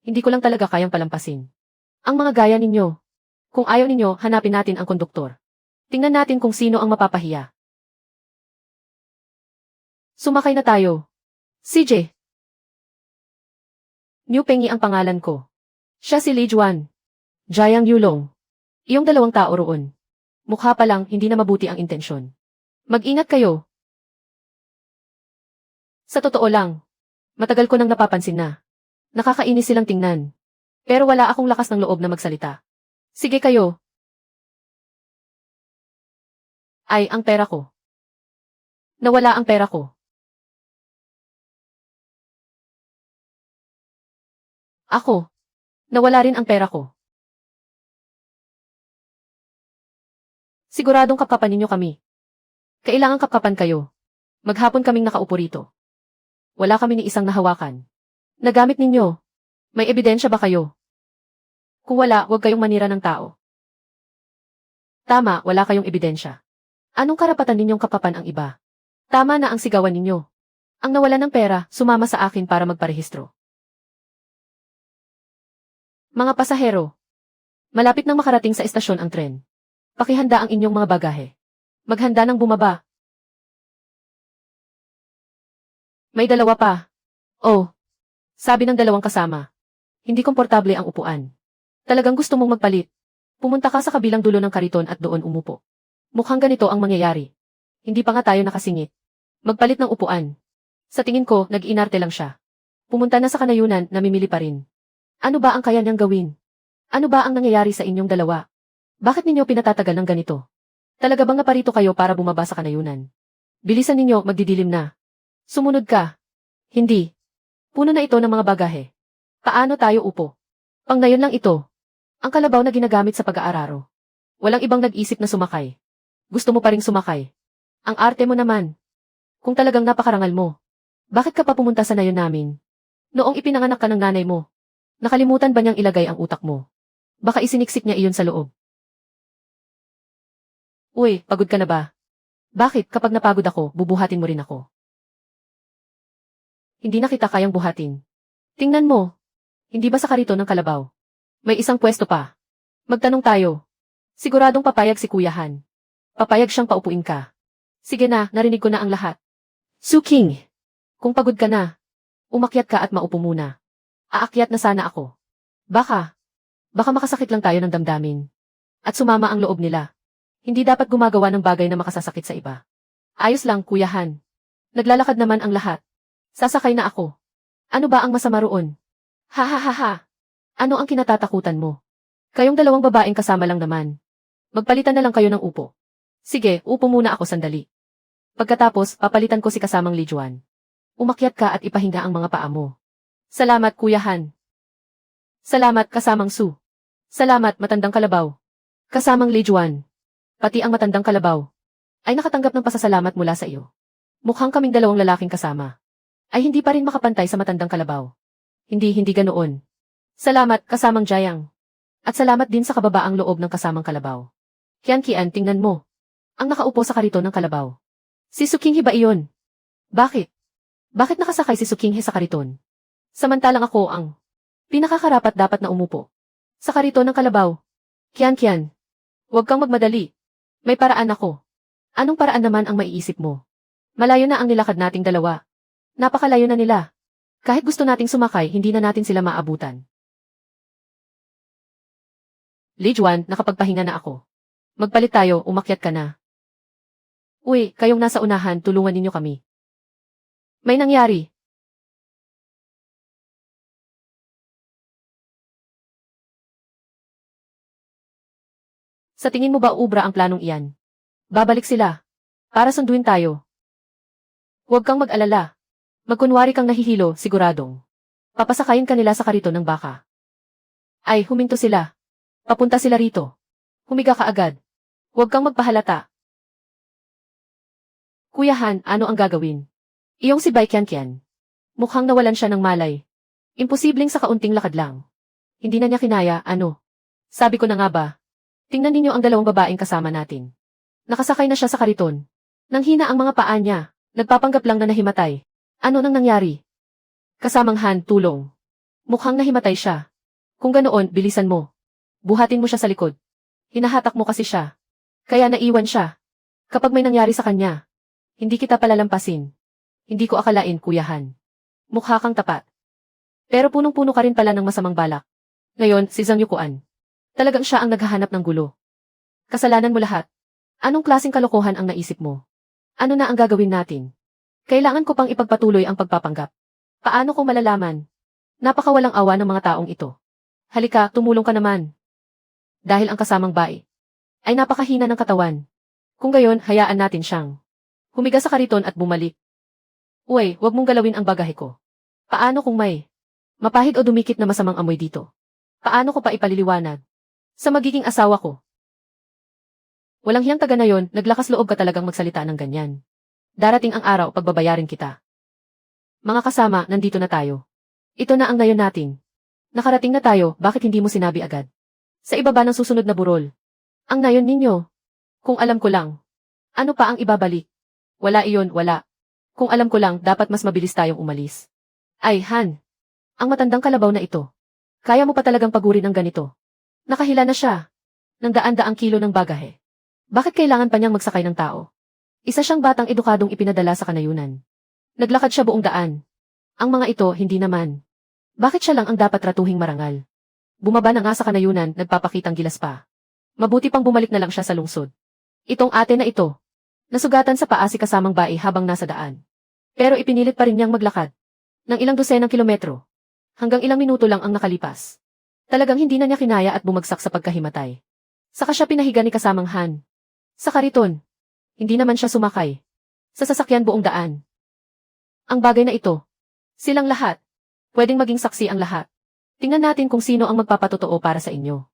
Hindi ko lang talaga kayang palampasin. Ang mga gaya ninyo. Kung ayaw ninyo, hanapin natin ang konduktor. Tingnan natin kung sino ang mapapahiya. Sumakay na tayo. CJ. Niu Pengyi ang pangalan ko. Siya si Li Juan. Jiang Yulong. Iyong dalawang tao roon. Mukha pa lang, hindi na mabuti ang intensyon. Mag-ingat kayo. Sa totoo lang, matagal ko nang napapansin na. Nakakainis silang tingnan. Pero wala akong lakas ng loob na magsalita. Sige kayo. Ay, ang pera ko. Nawala ang pera ko. Ako. Nawala rin ang pera ko. Siguradong kapkapan ninyo kami. Kailangan kapkapan kayo. Maghapon kaming nakaupo rito. Wala kami ni isang nahawakan. Nagamit ninyo. May ebidensya ba kayo? Kung wala, huwag kayong manira ng tao. Tama, wala kayong ebidensya. Anong karapatan ninyong kapapan ang iba? Tama na ang sigawan ninyo. Ang nawalan ng pera, sumama sa akin para magparehistro. Mga pasahero, malapit nang makarating sa estasyon ang tren. Pakihanda ang inyong mga bagahe. Maghanda ng bumaba. May dalawa pa. Oh, sabi ng dalawang kasama. Hindi komportable ang upuan. Talagang gusto mong magpalit. Pumunta ka sa kabilang dulo ng kariton at doon umupo. Mukhang ganito ang mangyayari. Hindi pa nga tayo nakasingit. Magpalit ng upuan. Sa tingin ko, nag-inarte lang siya. Pumunta na sa kanayunan, namimili pa rin. Ano ba ang kaya niyang gawin? Ano ba ang nangyayari sa inyong dalawa? Bakit ninyo pinatatagal ng ganito? Talaga bang naparito kayo para bumaba sa kanayunan? Bilisan ninyo, magdidilim na. Sumunod ka. Hindi. Puno na ito ng mga bagahe. Paano tayo upo? Pang ngayon lang ito. Ang kalabaw na ginagamit sa pag-aararo. Walang ibang nag-isip na sumakay. Gusto mo pa ring sumakay. Ang arte mo naman. Kung talagang napakarangal mo. Bakit ka pa pumunta sa nayon namin? Noong ipinanganak ka ng nanay mo. Nakalimutan ba niyang ilagay ang utak mo? Baka isiniksik niya iyon sa loob. Uy, pagod ka na ba? Bakit kapag napagod ako, bubuhatin mo rin ako? Hindi na kita kayang buhatin. Tingnan mo. Hindi ba sa kariton ng kalabaw? May isang pwesto pa. Magtanong tayo. Siguradong papayag si Kuya Han. Papayag siyang paupuin ka. Sige na, narinig ko na ang lahat. Su King, kung pagod ka na, umakyat ka at maupo muna. Aakyat na sana ako. Baka makasakit lang tayo ng damdamin. At sumama ang loob nila. Hindi dapat gumagawa ng bagay na makasasakit sa iba. Ayos lang, Kuya Han. Naglalakad naman ang lahat. Sasakay na ako. Ano ba ang masama roon? Ha ha ha ha. Ano ang kinatatakutan mo? Kayong dalawang babaeng kasama lang naman. Magpalitan na lang kayo ng upo. Sige, upo muna ako sandali. Pagkatapos, papalitan ko si kasamang Lijuan. Umakyat ka at ipahinga ang mga paa mo. Salamat, Kuya Han. Salamat, kasamang Su. Salamat, matandang kalabaw. Kasamang Lijuan. Pati ang matandang kalabaw ay nakatanggap ng pasasalamat mula sa iyo. Mukhang kaming dalawang lalaking kasama ay hindi pa rin makapantay sa matandang kalabaw. Hindi ganoon. Salamat, kasamang Jayang. At salamat din sa kababaang loob ng kasamang kalabaw. Kian, tingnan mo. Ang nakaupo sa kariton ng kalabaw. Si Sukinghe ba iyon? Bakit? Bakit nakasakay si Sukinghe sa kariton? Samantalang ako ang pinakakarapat dapat na umupo sa kariton ng kalabaw. Kian, huwag kang magmadali. May paraan ako. Anong paraan naman ang maiisip mo? Malayo na ang nilakad nating dalawa. Napakalayo na nila. Kahit gusto nating sumakay, hindi na natin sila maabutan. Lijuan, nakapagpahinga na ako. Magpalit tayo, umakyat ka na. Uy, kayong nasa unahan, tulungan ninyo kami. May nangyari. Sa tingin mo ba uubra ang planong iyan? Babalik sila. Para sunduin tayo. Huwag kang mag-alala. Magkunwari kang nahihilo, siguradong. Papasakayin ka nila sa kariton ng baka. Ay, huminto sila. Papunta sila rito. Humiga ka agad. Huwag kang magpahalata. Kuya Han, ano ang gagawin? Iyong si Bai Kian. Mukhang nawalan siya ng malay. Imposibleng sa kaunting lakad lang. Hindi na niya kinaya, ano? Sabi ko na nga ba? Tingnan ninyo ang dalawang babaeng kasama natin. Nakasakay na siya sa kariton. Nanghina ang mga paa niya. Nagpapanggap lang na nahimatay. Ano nang nangyari? Kasamang Han, tulong. Mukhang nahimatay siya. Kung ganoon, bilisan mo. Buhatin mo siya sa likod. Hinahatak mo kasi siya. Kaya naiwan siya. Kapag may nangyari sa kanya, hindi kita palalampasin. Hindi ko akalain, Kuya Han. Mukha kang tapat. Pero punong-puno ka rin pala ng masamang balak. Ngayon, si Zhang Yukuan. Talagang siya ang naghahanap ng gulo. Kasalanan mo lahat. Anong klaseng kalokohan ang naisip mo? Ano na ang gagawin natin? Kailangan ko pang ipagpatuloy ang pagpapanggap. Paano kung malalaman? Napakawalang awa ng mga taong ito. Halika, tumulong ka naman. Dahil ang kasamang bae ay napakahina ng katawan. Kung gayon, hayaan natin siyang humiga sa kariton at bumalik. Uy, wag mong galawin ang bagahe ko. Paano kung may mapahid o dumikit na masamang amoy dito? Paano ko pa ipaliliwanag sa magiging asawa ko? Walang hiyang taga na yon, naglakas loob ka talagang magsalita ng ganyan. Darating ang araw, pagbabayarin kita. Mga kasama, nandito na tayo. Ito na ang nayon natin. Nakarating na tayo, bakit hindi mo sinabi agad? Sa ibaba ng susunod na burol. Ang nayon ninyo. Kung alam ko lang. Ano pa ang ibabalik? Wala iyon, wala. Kung alam ko lang, dapat mas mabilis tayong umalis. Ay, Han. Ang matandang kalabaw na ito. Kaya mo pa talagang pagurin ng ganito. Nakahila na siya. Ng daan-daang kilo ng bagahe. Bakit kailangan pa niyang magsakay ng tao? Isa siyang batang edukadong ipinadala sa kanayunan. Naglakad siya buong daan. Ang mga ito, hindi naman. Bakit siya lang ang dapat ratuhing marangal? Bumaba na nga sa kanayunan, nagpapakitang gilas pa. Mabuti pang bumalik na lang siya sa lungsod. Itong ate na ito. Nasugatan sa paa si kasamang bae habang nasa daan. Pero ipinilit pa rin niyang maglakad. Ng ilang dosenang kilometro. Hanggang ilang minuto lang ang nakalipas. Talagang hindi na niya kinaya at bumagsak sa pagkahimatay. Saka siya pinahiga ni kasamang Han. Sa kariton. Hindi naman siya sumakay. Sa sasakyan buong daan. Ang bagay na ito. Silang lahat. Pwedeng maging saksi ang lahat. Tingnan natin kung sino ang magpapatotoo para sa inyo.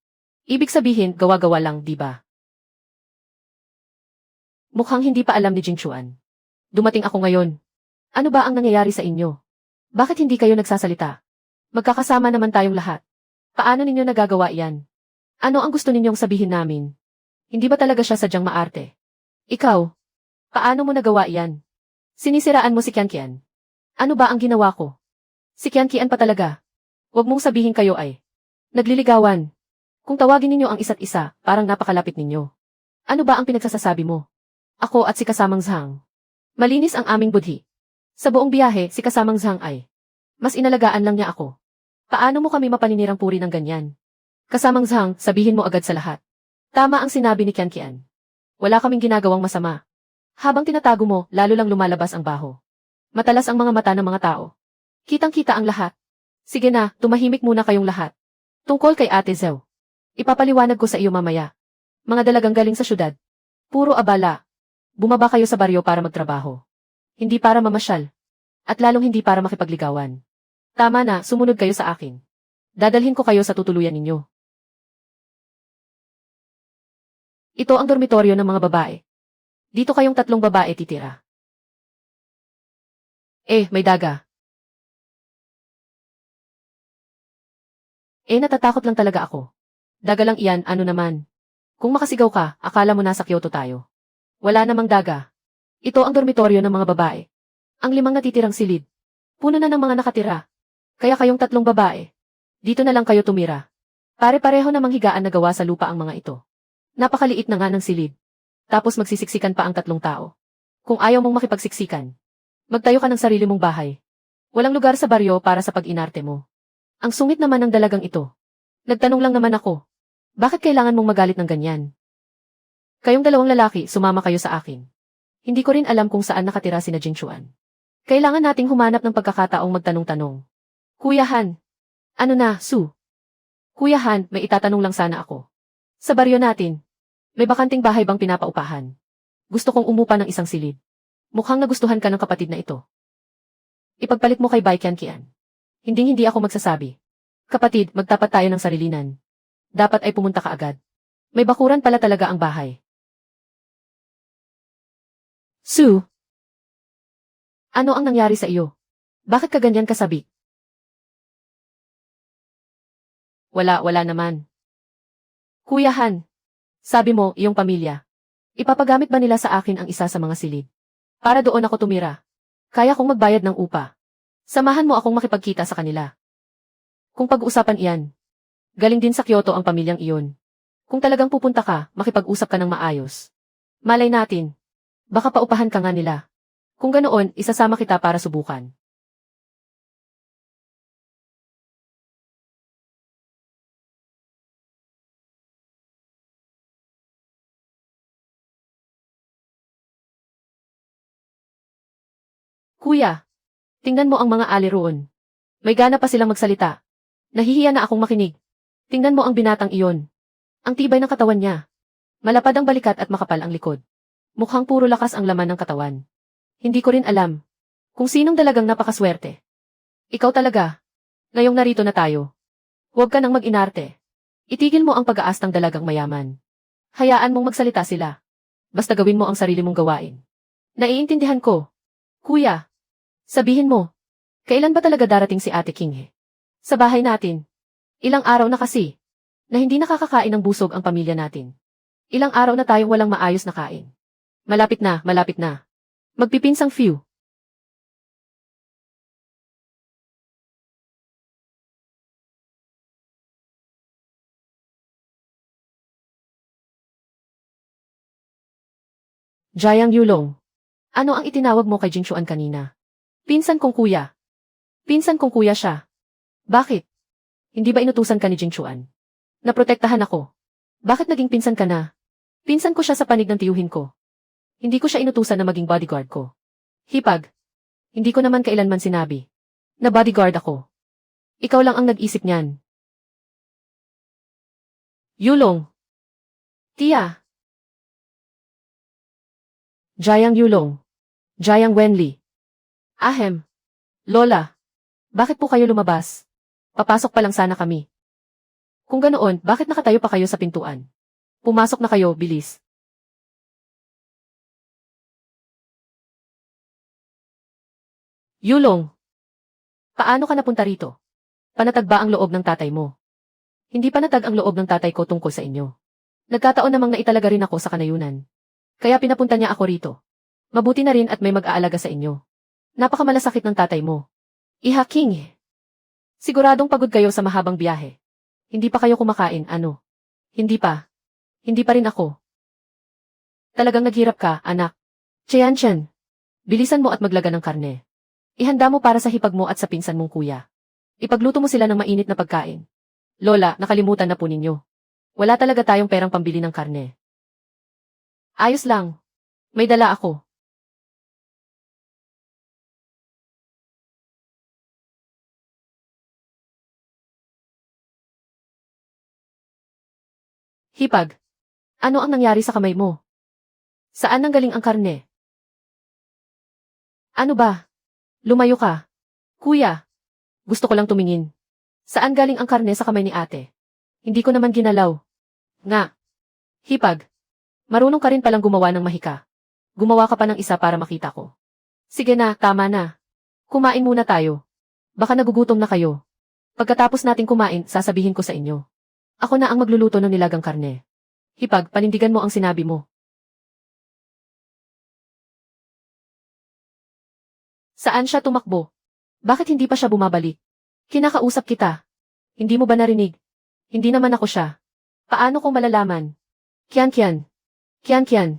Ibig sabihin, gawa-gawa lang, di ba? Mukhang hindi pa alam ni Jingchuan. Dumating ako ngayon. Ano ba ang nangyayari sa inyo? Bakit hindi kayo nagsasalita? Magkakasama naman tayong lahat. Paano ninyo nagagawa yan? Ano ang gusto ninyong sabihin namin? Hindi ba talaga siya sadyang maarte? Ikaw, paano mo nagawa yan? Sinisiraan mo si Kian. Ano ba ang ginawa ko? Si Kian pa talaga. Huwag mong sabihin kayo ay nagliligawan. Kung tawagin ninyo ang isa't isa, parang napakalapit ninyo. Ano ba ang pinagsasasabi mo? Ako at si kasamang Zhang. Malinis ang aming budhi. Sa buong biyahe, si kasamang Zhang ay mas inalagaan lang niya ako. Paano mo kami mapaninirang puri ng ganyan? Kasamang Zhang, sabihin mo agad sa lahat. Tama ang sinabi ni Kian. Wala kaming ginagawang masama. Habang tinatago mo, lalo lang lumalabas ang baho. Matalas ang mga mata ng mga tao. Kitang-kita ang lahat. Sige na, tumahimik muna kayong lahat. Tungkol kay Ate Zeu. Ipapaliwanag ko sa iyo mamaya. Mga dalagang galing sa syudad. Puro abala. Bumaba kayo sa baryo para magtrabaho. Hindi para mamasyal. At lalong hindi para makipagligawan. Tama na, sumunod kayo sa akin. Dadalhin ko kayo sa tutuluyan ninyo. Ito ang dormitoryo ng mga babae. Dito kayong 3 babae titira. May daga. Natatakot lang talaga ako. Daga lang iyan, ano naman. Kung makasigaw ka, akala mo nasa Kyoto tayo. Wala namang daga. Ito ang dormitoryo ng mga babae. Ang 5 natitirang silid. Puno na ng mga nakatira. Kaya kayong 3 babae. Dito na lang kayo tumira. Pare-pareho namang higaan na gawa sa lupa ang mga ito. Napakaliit na nga ng silid. Tapos magsisiksikan pa ang 3 tao. Kung ayaw mong makipagsiksikan, magtayo ka ng sarili mong bahay. Walang lugar sa baryo para sa pag-inarte mo. Ang sungit naman ng dalagang ito. Nagtanong lang naman ako. Bakit kailangan mong magalit ng ganyan? Kayong 2 lalaki, sumama kayo sa akin. Hindi ko rin alam kung saan nakatira sina Jingchuan. Kailangan nating humanap ng pagkakataong magtanong-tanong. Kuya Han. Ano na, Su? Kuya Han, may itatanong lang sana ako. Sa baryo natin, may bakanting bahay bang pinapaupahan? Gusto kong umupa ng isang silid. Mukhang nagustuhan ka ng kapatid na ito. Ipagpalit mo kay Baekhyun Kian. Hindi ako magsasabi. Kapatid, magtapat tayo ng sarilinan. Dapat ay pumunta ka agad. May bakuran pala talaga ang bahay. Su! Ano ang nangyari sa iyo? Bakit ka ganyan kasabik? Wala naman. Kuya Han, sabi mo, iyong pamilya. Ipapagamit ba nila sa akin ang isa sa mga silid? Para doon ako tumira. Kaya kong magbayad ng upa. Samahan mo akong makipagkita sa kanila. Kung pag-uusapan iyan, galing din sa Kyoto ang pamilyang iyon. Kung talagang pupunta ka, makipag-usap ka ng maayos. Malay natin. Baka paupahan ka nga nila. Kung ganoon, isasama kita para subukan. Kuya, tingnan mo ang mga ali roon. May gana pa silang magsalita. Nahihiya na akong makinig. Tingnan mo ang binatang iyon. Ang tibay ng katawan niya. Malapad ang balikat at makapal ang likod. Mukhang puro lakas ang laman ng katawan. Hindi ko rin alam kung sinong dalagang napakaswerte. Ikaw talaga. Ngayong narito na tayo. Huwag ka nang mag-inarte. Itigil mo ang pag-aastang dalagang mayaman. Hayaan mong magsalita sila. Basta gawin mo ang sarili mong gawain. Naiintindihan ko. Kuya, sabihin mo, kailan ba talaga darating si Ate King? Sa bahay natin. Ilang araw na kasi, na hindi nakakakain ng busog ang pamilya natin. Ilang araw na tayong walang maayos na kain. Malapit na. Magpipinsang few. Jayang Yulong. Ano ang itinawag mo kay Jingchuan kanina? Pinsan kong kuya. Pinsan kong kuya siya. Bakit? Hindi ba inutusan ka ni Jingchuan? Naprotektahan ako. Bakit naging pinsan ka na? Pinsan ko siya sa panig ng tiyuhin ko. Hindi ko siya inutusan na maging bodyguard ko. Hipag. Hindi ko naman kailanman sinabi na bodyguard ako. Ikaw lang ang nag-isip niyan. Yulong. Tia. Jayang Yulong. Jayang Wenli. Ahem. Lola. Bakit po kayo lumabas? Papasok pa lang sana kami. Kung ganoon, bakit nakatayo pa kayo sa pintuan? Pumasok na kayo, bilis. Yulong. Paano ka napunta rito? Panatag ba ang loob ng tatay mo? Hindi panatag ang loob ng tatay ko tungkol sa inyo. Nagkataon namang naitalaga rin ako sa kanayunan. Kaya pinapunta niya ako rito. Mabuti na rin at may mag-aalaga sa inyo. Napakamalasakit ng tatay mo. Iha King. Siguradong pagod kayo sa mahabang biyahe. Hindi pa kayo kumakain, ano? Hindi pa. Hindi pa rin ako. Talagang naghirap ka, anak. Cheyan-chen. Bilisan mo at maglaga ng karne. Ihanda mo para sa hipag mo at sa pinsan mong kuya. Ipagluto mo sila ng mainit na pagkain. Lola, nakalimutan na po ninyo. Wala talaga tayong perang pambili ng karne. Ayos lang. May dala ako. Hipag. Ano ang nangyari sa kamay mo? Saan nanggaling ang karne? Ano ba? Lumayo ka. Kuya. Gusto ko lang tumingin. Saan galing ang karne sa kamay ni ate? Hindi ko naman ginalaw. Nga. Hipag. Marunong ka rin palang gumawa ng mahika. Gumawa ka pa ng isa para makita ko. Sige na, tama na. Kumain muna tayo. Baka nagugutom na kayo. Pagkatapos nating kumain, sasabihin ko sa inyo. Ako na ang magluluto ng nilagang karne. Hipag, panindigan mo ang sinabi mo. Saan siya tumakbo? Bakit hindi pa siya bumabalik? Kinakausap kita. Hindi mo ba narinig? Hindi naman ako siya. Paano kung malalaman? Kian. Kian.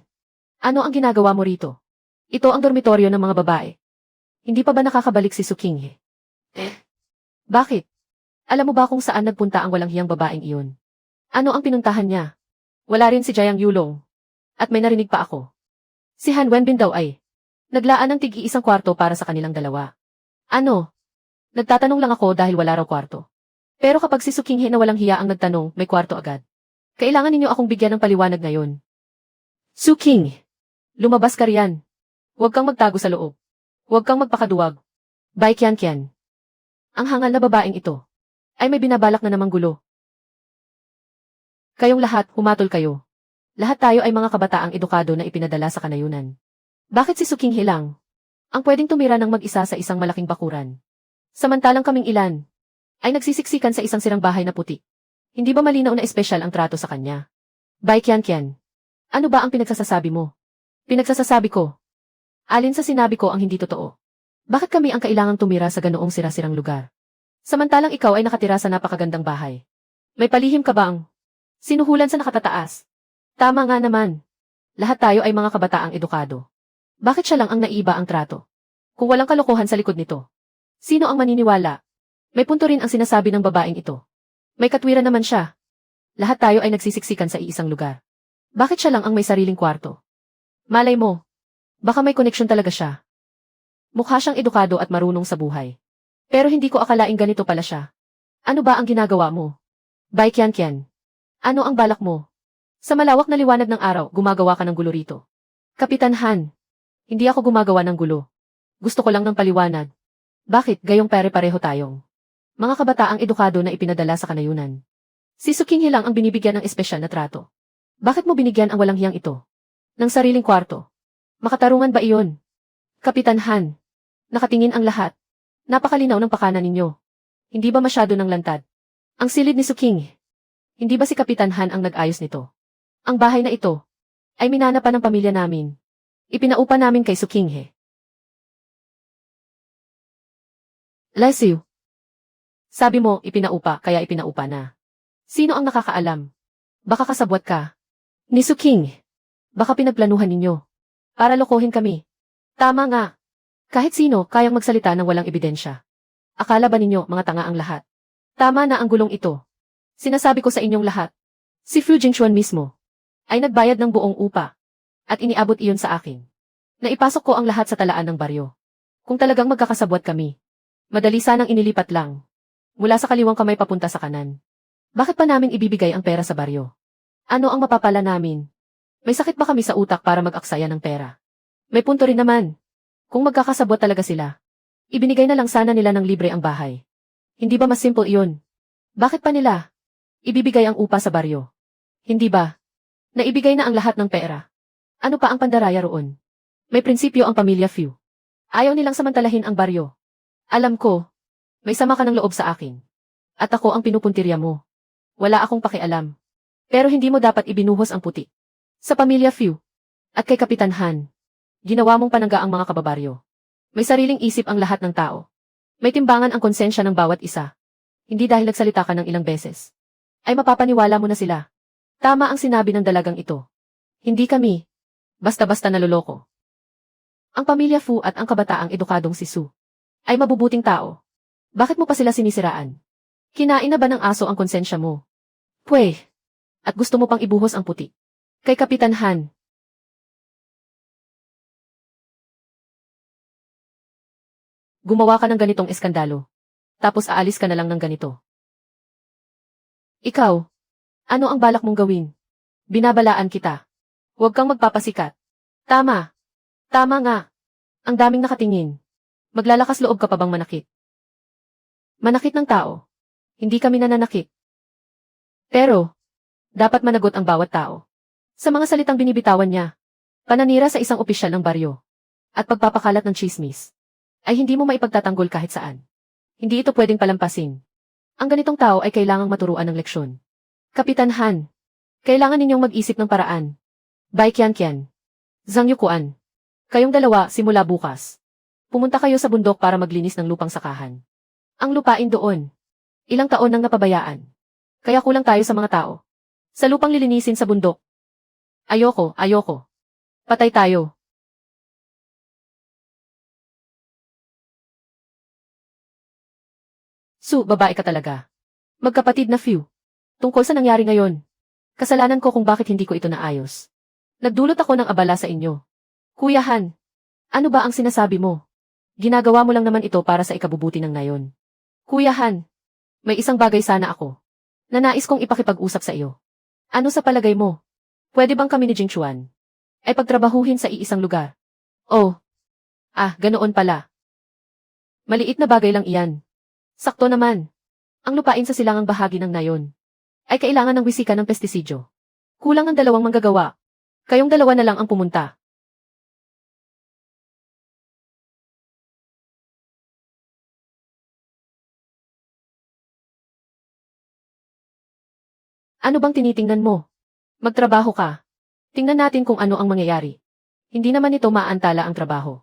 Ano ang ginagawa mo rito? Ito ang dormitoryo ng mga babae. Hindi pa ba nakakabalik si Suking? Bakit? Alam mo ba kung saan nagpunta ang walang hiyang babaeng iyon? Ano ang pinuntahan niya? Wala rin si Jayang Yulong. At may narinig pa ako. Si Han Wenbin daw ay naglaan ng tig-iisang kwarto para sa kanilang dalawa. Ano? Nagtatanong lang ako dahil wala raw kwarto. Pero kapag si Sukinghe na walang hiya ang nagtanong, may kwarto agad. Kailangan ninyo akong bigyan ng paliwanag ngayon. Suking! Lumabas ka riyan. Huwag kang magtago sa loob. Huwag kang magpakaduwag. Bye Kian. Ang hangal na babaeng ito ay may binabalak na namang gulo. Kayong lahat, humatol kayo. Lahat tayo ay mga kabataang edukado na ipinadala sa kanayunan. Bakit si Sukinghe lang ang pwedeng tumira ng mag-isa sa isang malaking bakuran? Samantalang kaming ilan ay nagsisiksikan sa isang sirang bahay na puti. Hindi ba malinaw na espesyal ang trato sa kanya? Bye Kian. Ano ba ang pinagsasasabi mo? Pinagsasasabi ko. Alin sa sinabi ko ang hindi totoo? Bakit kami ang kailangang tumira sa ganoong sira-sirang lugar? Samantalang ikaw ay nakatira sa napakagandang bahay. May palihim ka bang sinuhulan sa nakatataas? Tama nga naman. Lahat tayo ay mga kabataang edukado. Bakit siya lang ang naiba ang trato? Kung walang kalokohan sa likod nito, sino ang maniniwala? May punto rin ang sinasabi ng babaeng ito. May katwiran naman siya. Lahat tayo ay nagsisiksikan sa iisang lugar. Bakit siya lang ang may sariling kwarto? Malay mo. Baka may koneksyon talaga siya. Mukha siyang edukado at marunong sa buhay. Pero hindi ko akalaing ganito pala siya. Ano ba ang ginagawa mo? Bye Kian. Ano ang balak mo? Sa malawak na liwanag ng araw, gumagawa ka ng gulo rito. Kapitan Han. Hindi ako gumagawa ng gulo. Gusto ko lang ng paliwanag. Bakit gayong pare-pareho tayong mga kabataang edukado na ipinadala sa kanayunan? Si Sukinghe lang ang binibigyan ng espesyal na trato. Bakit mo binigyan ang walang hiyang ito ng sariling kwarto? Makatarungan ba iyon? Kapitan Han. Nakatingin ang lahat. Napakalinaw ng pakana ninyo. Hindi ba masyado ng lantad? Ang silid ni Sukinghe. Hindi ba si Kapitan Han ang nag-ayos nito? Ang bahay na ito ay minana pa ng pamilya namin. Ipinaupa namin kay Sukinghe. Lesiu. Sabi mo, ipinaupa, kaya ipinaupa na. Sino ang nakakaalam? Baka kasabwat ka. Ni Sukinghe. Baka pinagplanuhan ninyo para lokohin kami. Tama nga. Kahit sino kayang magsalita ng walang ebidensya. Akala ba ninyo mga tanga ang lahat? Tama na ang gulong ito. Sinasabi ko sa inyong lahat. Si Fu Jingchuan mismo ay nagbayad ng buong upa at iniabot iyon sa akin. Naipasok ko ang lahat sa talaan ng baryo. Kung talagang magkakasabwat kami, madali sanang inilipat lang. Mula sa kaliwang kamay papunta sa kanan. Bakit pa namin ibibigay ang pera sa baryo? Ano ang mapapala namin? May sakit ba kami sa utak para mag-aksaya ng pera? May punto rin naman. Kung magkakasabwat talaga sila, ibinigay na lang sana nila ng libre ang bahay. Hindi ba mas simple iyon? Bakit pa nila ibibigay ang upa sa baryo? Hindi ba? Naibigay na ang lahat ng pera. Ano pa ang pandaraya roon? May prinsipyo ang pamilya Fu. Ayaw nilang samantalahin ang baryo. Alam ko, may sama ka ng loob sa akin. At ako ang pinupuntirya mo. Wala akong pakialam. Pero hindi mo dapat ibinuhos ang puti. Sa pamilya Fu. At kay Kapitan Han. Ginawa mong panangga ang mga kababaryo. May sariling isip ang lahat ng tao. May timbangan ang konsensya ng bawat isa. Hindi dahil nagsalita ka ng ilang beses ay mapapaniwala mo na sila. Tama ang sinabi ng dalagang ito. Hindi kami basta-basta naloloko. Ang pamilya Fu at ang kabataang edukadong si Su ay mabubuting tao. Bakit mo pa sila sinisiraan? Kinain na ba ng aso ang konsensya mo? Pweh. At gusto mo pang ibuhos ang puti. Kay Kapitan Han. Gumawa ka ng ganitong eskandalo. Tapos aalis ka na lang ng ganito. Ikaw, ano ang balak mong gawin? Binabalaan kita. Huwag kang magpapasikat. Tama. Tama nga. Ang daming nakatingin. Maglalakas loob ka pa bang manakit? Manakit ng tao. Hindi kami nananakit. Pero, dapat managot ang bawat tao. Sa mga salitang binibitawan niya, pananira sa isang opisyal ng baryo, at pagpapakalat ng chismis, ay hindi mo maipagtatanggol kahit saan. Hindi ito pwedeng palampasin. Ang ganitong tao ay kailangang maturuan ng leksyon. Kapitan Han, kailangan ninyong mag-isip ng paraan. Bai Qianqian, Zhang Yuquan, kayong dalawa simula bukas. Pumunta kayo sa bundok para maglinis ng lupang sakahan. Ang lupain doon. Ilang taon nang napabayaan. Kaya kulang tayo sa mga tao. Sa lupang lilinisin sa bundok. Ayoko. Patay tayo. Su, babae ka talaga. Magkapatid na few. Tungkol sa nangyari ngayon. Kasalanan ko kung bakit hindi ko ito naayos. Nagdulot ako ng abala sa inyo. Kuya Han, ano ba ang sinasabi mo? Ginagawa mo lang naman ito para sa ikabubuti ng nayon. Kuya Han, may isang bagay sana ako. Nanais kong ipakipag-usap sa iyo. Ano sa palagay mo? Pwede bang kami ni Jing Chuan ay pagtrabahuhin sa iisang lugar? Oh. Ganoon pala. Maliit na bagay lang iyan. Sakto naman. Ang lupain sa silangang bahagi ng nayon ay kailangan ng wisika ng pestisidyo. Kulang ang 2 manggagawa. Kayong 2 na lang ang pumunta. Ano bang tinitingnan mo? Magtrabaho ka. Tingnan natin kung ano ang mangyayari. Hindi naman ito maantala ang trabaho.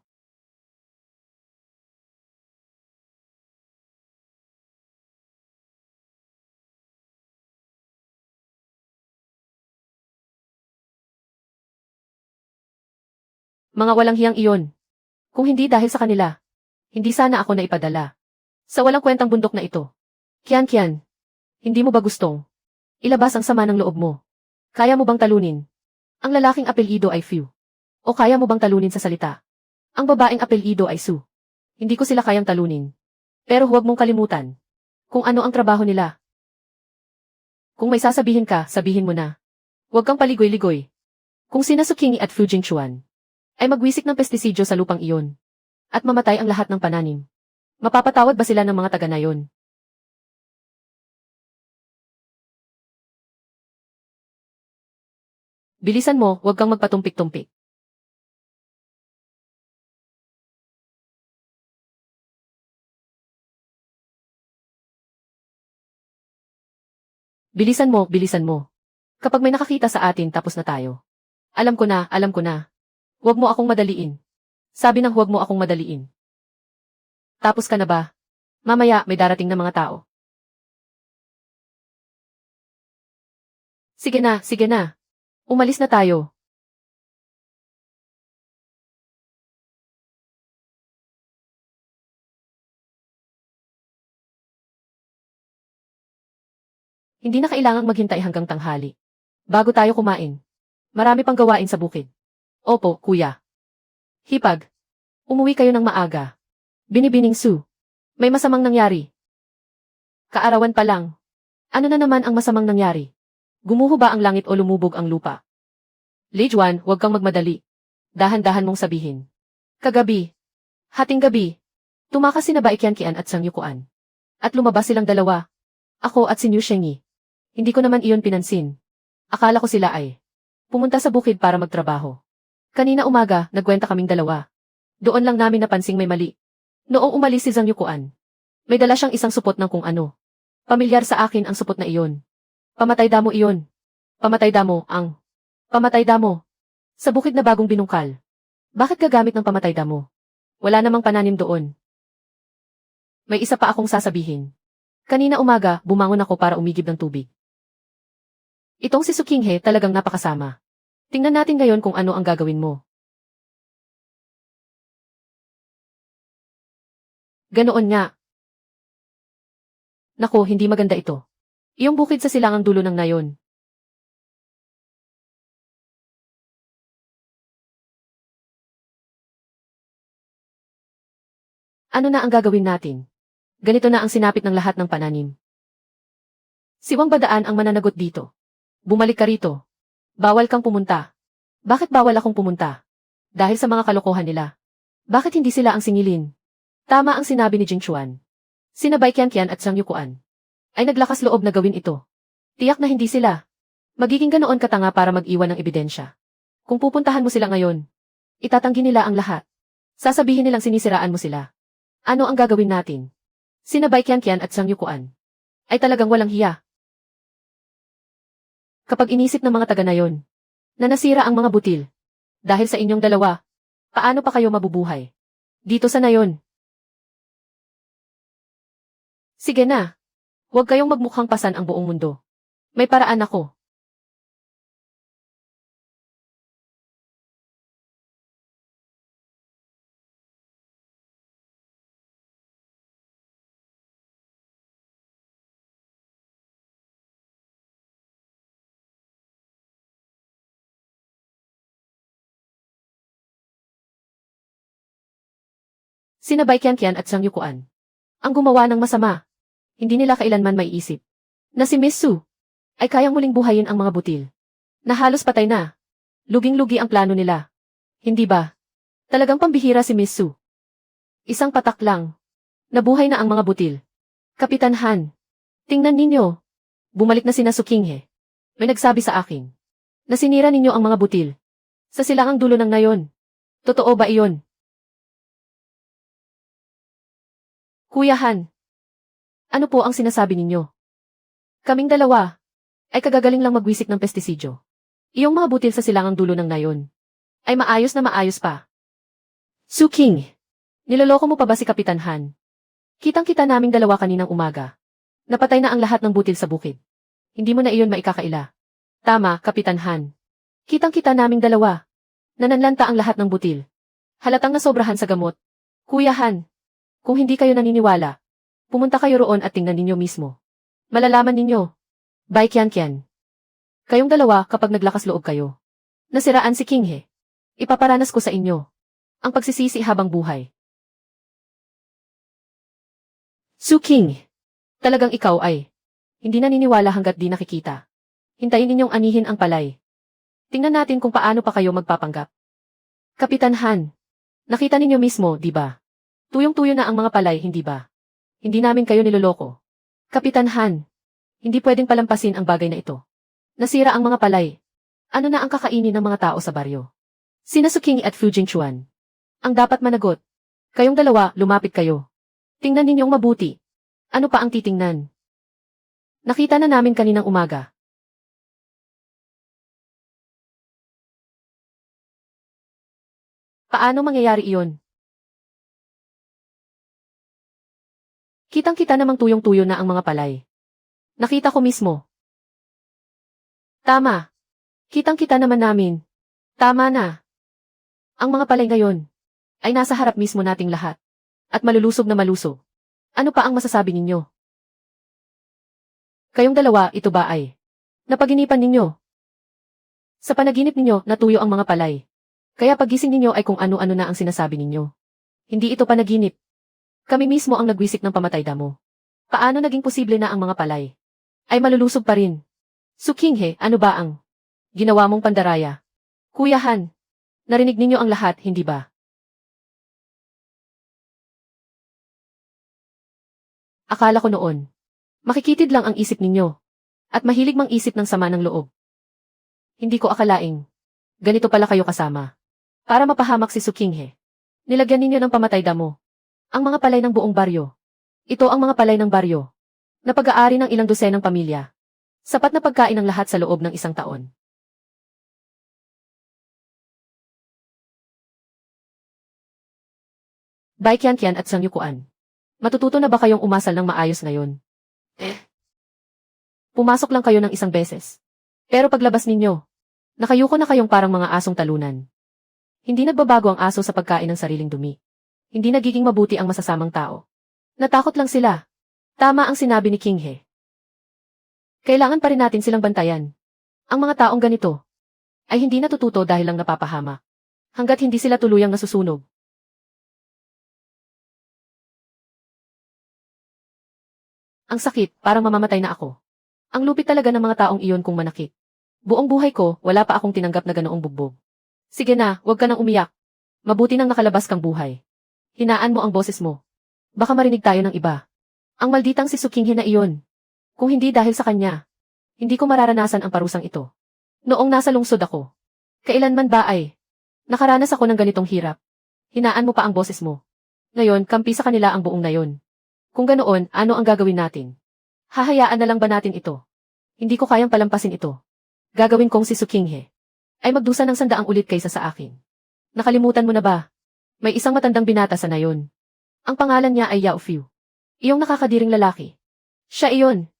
Mga walang hiyang iyon. Kung hindi dahil sa kanila, hindi sana ako naipadala sa walang kwentang bundok na ito. Qian, hindi mo ba gustong ilabas ang sama ng loob mo? Kaya mo bang talunin ang lalaking apelyido ay Few? O kaya mo bang talunin sa salita ang babaeng apelyido ay Su? Hindi ko sila kayang talunin. Pero huwag mong kalimutan kung ano ang trabaho nila. Kung may sasabihin ka, sabihin mo na. Huwag kang paligoy-ligoy. Kung sina Su Qingyi at Fu Jingchuan ay magwisik ng pestisidyo sa lupang iyon at mamatay ang lahat ng pananim, mapapatawad ba sila ng mga taga nayon? Bilisan mo, huwag kang magpatumpik-tumpik. Bilisan mo. Kapag may nakakita sa atin tapos na tayo. Alam ko na. Huwag mo akong madaliin. Sabi ng huwag mo akong madaliin. Tapos ka na ba? Mamaya may darating na mga tao. Sige na. Umalis na tayo. Hindi na kailangang maghintay hanggang tanghali. Bago tayo kumain. Marami pang gawain sa bukid. Opo, kuya. Hipag. Umuwi kayo ng maaga. Binibining Su. May masamang nangyari. Kaarawan pa lang. Ano na naman ang masamang nangyari? Gumuho ba ang langit o lumubog ang lupa? Li Juan, huwag kang magmadali. Dahan-dahan mong sabihin. Kagabi. Hating gabi. Tumakas sina Bai Qianqian at Zhang Yuquan. At lumabas silang 2. Ako at si Niu Shengyi. Hindi ko naman iyon pinansin. Akala ko sila ay pumunta sa bukid para magtrabaho. Kanina umaga, nagkwenta kaming 2. Doon lang namin napansing may mali. Noong umalis si Zhang Yuquan, may dala siyang isang supot ng kung ano. Pamilyar sa akin ang supot na iyon. Pamatay damo iyon. Pamatay damo. Sa bukid na bagong binungkal. Bakit gagamit ng pamatay damo? Wala namang pananim doon. May isa pa akong sasabihin. Kanina umaga, bumangon ako para umigib ng tubig. Itong si Su Qinghe talagang napakasama. Tingnan natin ngayon kung ano ang gagawin mo. Ganoon nga. Nako, hindi maganda ito. Iyong bukid sa silangang dulo ng nayon. Ano na ang gagawin natin? Ganito na ang sinapit ng lahat ng pananim. Siwang Badaan ang mananagot dito. Bumalik ka rito. Bawal kang pumunta. Bakit bawal akong pumunta? Dahil sa mga kalokohan nila. Bakit hindi sila ang singilin? Tama ang sinabi ni Jing Chuan. Sina Bai Qianqian at Zhang Yukuan ay naglakas loob na gawin ito. Tiyak na hindi sila magiging ganoon katanga para mag-iwan ng ebidensya. Kung pupuntahan mo sila ngayon, itatanggi nila ang lahat. Sasabihin nilang sinisiraan mo sila. Ano ang gagawin natin? Sina Bai Qianqian at Zhang Yukuan ay talagang walang hiya. Kapag inisip ng mga taga na yon, na nasira ang mga butil, dahil sa inyong dalawa, paano pa kayo mabubuhay? Dito sa nayon. Sige na. Huwag kayong magmukhang pasan ang buong mundo. May paraan ako. Sina Bai Qianqian at Zhang Yukuan ang gumawa ng masama. Hindi nila kailanman maiisip na si Miss Su ay kayang muling buhayin ang mga butil na halos patay na. Luging-lugi ang plano nila. Hindi ba? Talagang pambihira si Miss Su. Isang patak lang. Nabuhay na ang mga butil. Kapitan Han, tingnan ninyo. Bumalik na sina Su Qinghe. May nagsabi sa akin na sinira ninyo ang mga butil sa silangang dulo ng nayon. Totoo ba iyon? Kuya Han, ano po ang sinasabi ninyo? Kaming dalawa ay kagagaling lang magwisik ng pestisidyo. Iyong mga butil sa silangang dulo ng nayon ay maayos na maayos pa. Su King, niloloko mo pa ba si Kapitan Han? Kitang-kita naming dalawa kaninang umaga. Napatay na ang lahat ng butil sa bukid. Hindi mo na iyon maikakaila. Tama, Kapitan Han. Kitang-kita naming dalawa. Nananlanta ang lahat ng butil. Halatang nasobrahan sa gamot. Kuya Han, kung hindi kayo naniniwala, pumunta kayo roon at tingnan ninyo mismo. Malalaman ninyo. Bai Qianqian. Kayong dalawa kapag naglakas loob kayo. Nasiraan si Qinghe. Ipaparanas ko sa inyo ang pagsisisi habang buhay. Su King, talagang ikaw ay hindi naniniwala hanggat di nakikita. Hintayin ninyong anihin ang palay. Tingnan natin kung paano pa kayo magpapanggap. Kapitan Han, nakita ninyo mismo, di ba? Tuyong-tuyo na ang mga palay, hindi ba? Hindi namin kayo niloloko. Kapitan Han, hindi pwedeng palampasin ang bagay na ito. Nasira ang mga palay. Ano na ang kakainin ng mga tao sa baryo? Sina Su King at Fu Jingchuan ang dapat managot. Kayong dalawa, lumapit kayo. Tingnan ninyong mabuti. Ano pa ang titingnan? Nakita na namin kaninang umaga. Paano mangyayari iyon? Kitang-kita namang tuyong-tuyo na ang mga palay. Nakita ko mismo. Tama. Kitang-kita naman namin. Tama na. Ang mga palay ngayon ay nasa harap mismo nating lahat. At malulusog na malusog. Ano pa ang masasabi ninyo? Kayong dalawa, ito ba ay napaginipan ninyo? Sa panaginip ninyo, natuyo ang mga palay. Kaya pagising ninyo ay kung ano-ano na ang sinasabi ninyo. Hindi ito panaginip. Kami mismo ang nagwisik ng pamatay damo. Paano naging posible na ang mga palay ay malulusog pa rin? Su Qinghe, ano ba ang ginawa mong pandaraya? Kuya Han, narinig ninyo ang lahat, hindi ba? Akala ko noon, makikitid lang ang isip ninyo, at mahilig mang isip ng sama ng loob. Hindi ko akalaing, ganito pala kayo kasama. Para mapahamak si Su Qinghe, nilagyan ninyo ng pamatay damo ang mga palay ng buong baryo. Ito ang mga palay ng baryo na pag-aari ng ilang dosenang pamilya. Sapat na pagkain ng lahat sa loob ng isang taon. Bai Qianqian at Zhang Yukuan. Matututo na ba kayong umasal ng maayos ngayon? Pumasok lang kayo ng isang beses. Pero paglabas ninyo, nakayuko na kayong parang mga asong talunan. Hindi nagbabago ang aso sa pagkain ng sariling dumi. Hindi nagiging mabuti ang masasamang tao. Natakot lang sila. Tama ang sinabi ni Qinghe. Kailangan pa rin natin silang bantayan. Ang mga taong ganito ay hindi natututo dahil lang napapahama. Hanggat hindi sila tuluyang nasusunog. Ang sakit, parang mamamatay na ako. Ang lupit talaga ng mga taong iyon kung manakit. Buong buhay ko, wala pa akong tinanggap na ganoong bugbog. Sige na, huwag ka nang umiyak. Mabuti nang nakalabas kang buhay. Hinaan mo ang boses mo. Baka marinig tayo ng iba. Ang malditang si Sukinghe na iyon. Kung hindi dahil sa kanya, hindi ko mararanasan ang parusang ito. Noong nasa lungsod ako. Kailanman ba ay? Nakaranas ako ng ganitong hirap. Hinaan mo pa ang boses mo. Ngayon, kampi sa kanila ang buong nayon. Kung ganoon, ano ang gagawin natin? Hahayaan na lang ba natin ito? Hindi ko kayang palampasin ito. Gagawin kong si Sukinghe ay magdusa ng 100 ulit kaysa sa akin. Nakalimutan mo na ba? May isang matandang binata sa nayon. Ang pangalan niya ay Yao Fiu. Iyong nakakadiring lalaki. Siya iyon.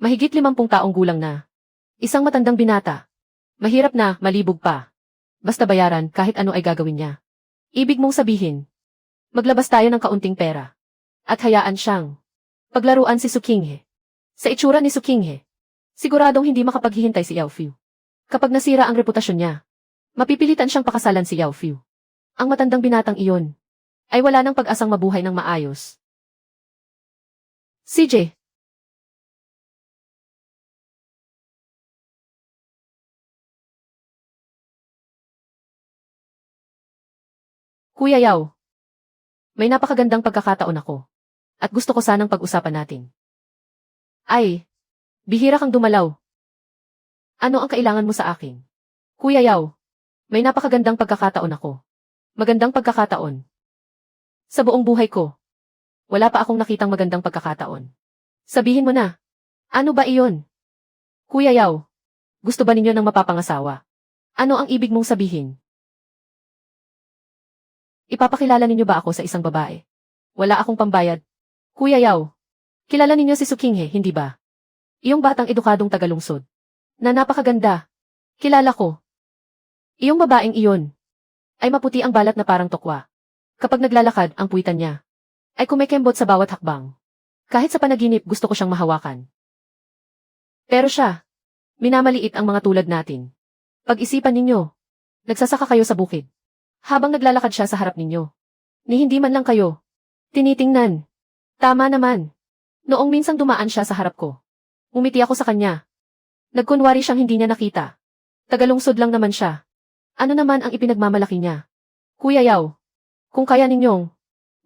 Mahigit 50 taong gulang na. Isang matandang binata. Mahirap na, malibog pa. Basta bayaran kahit ano ay gagawin niya. Ibig mong sabihin, maglabas tayo ng kaunting pera. At hayaan siyang paglaruan si Sukinghe. Sa itsura ni Sukinghe, siguradong hindi makapaghihintay si Yao Fiu. Kapag nasira ang reputasyon niya, mapipilitan siyang pakasalan si Yao Fiu. Ang matandang binatang iyon ay wala nang pag-asang mabuhay ng maayos. CJ. Kuya Yao, may napakagandang pagkakataon ako. At gusto ko sanang pag-usapan natin. Ay, bihira kang dumalaw. Ano ang kailangan mo sa akin? Kuya Yao, may napakagandang pagkakataon ako. Magandang pagkakataon. Sa buong buhay ko, wala pa akong nakitang magandang pagkakataon. Sabihin mo na, ano ba iyon? Kuya Yao, gusto ba ninyo ng mapapangasawa? Ano ang ibig mong sabihin? Ipapakilala ninyo ba ako sa isang babae? Wala akong pambayad. Kuya Yao, kilala ninyo si Sukinghe, hindi ba? Iyong batang edukadong tagalungsod. Na napakaganda. Kilala ko. Iyong babaeng iyon ay maputi ang balat na parang tokwa. Kapag naglalakad, ang puwitan niya ay kumikembot sa bawat hakbang. Kahit sa panaginip gusto ko siyang mahawakan. Pero siya, minamaliit ang mga tulad natin. Pag-isipan ninyo, nagsasaka kayo sa bukid. Habang naglalakad siya sa harap ninyo, ni hindi man lang kayo tinitingnan. Tama naman. Noong minsang dumaan siya sa harap ko, umiti ako sa kanya. Nagkunwari siyang hindi niya nakita. Tagalungsod lang naman siya. Ano naman ang ipinagmamalaki niya? Kuya Yao, kung kaya ninyong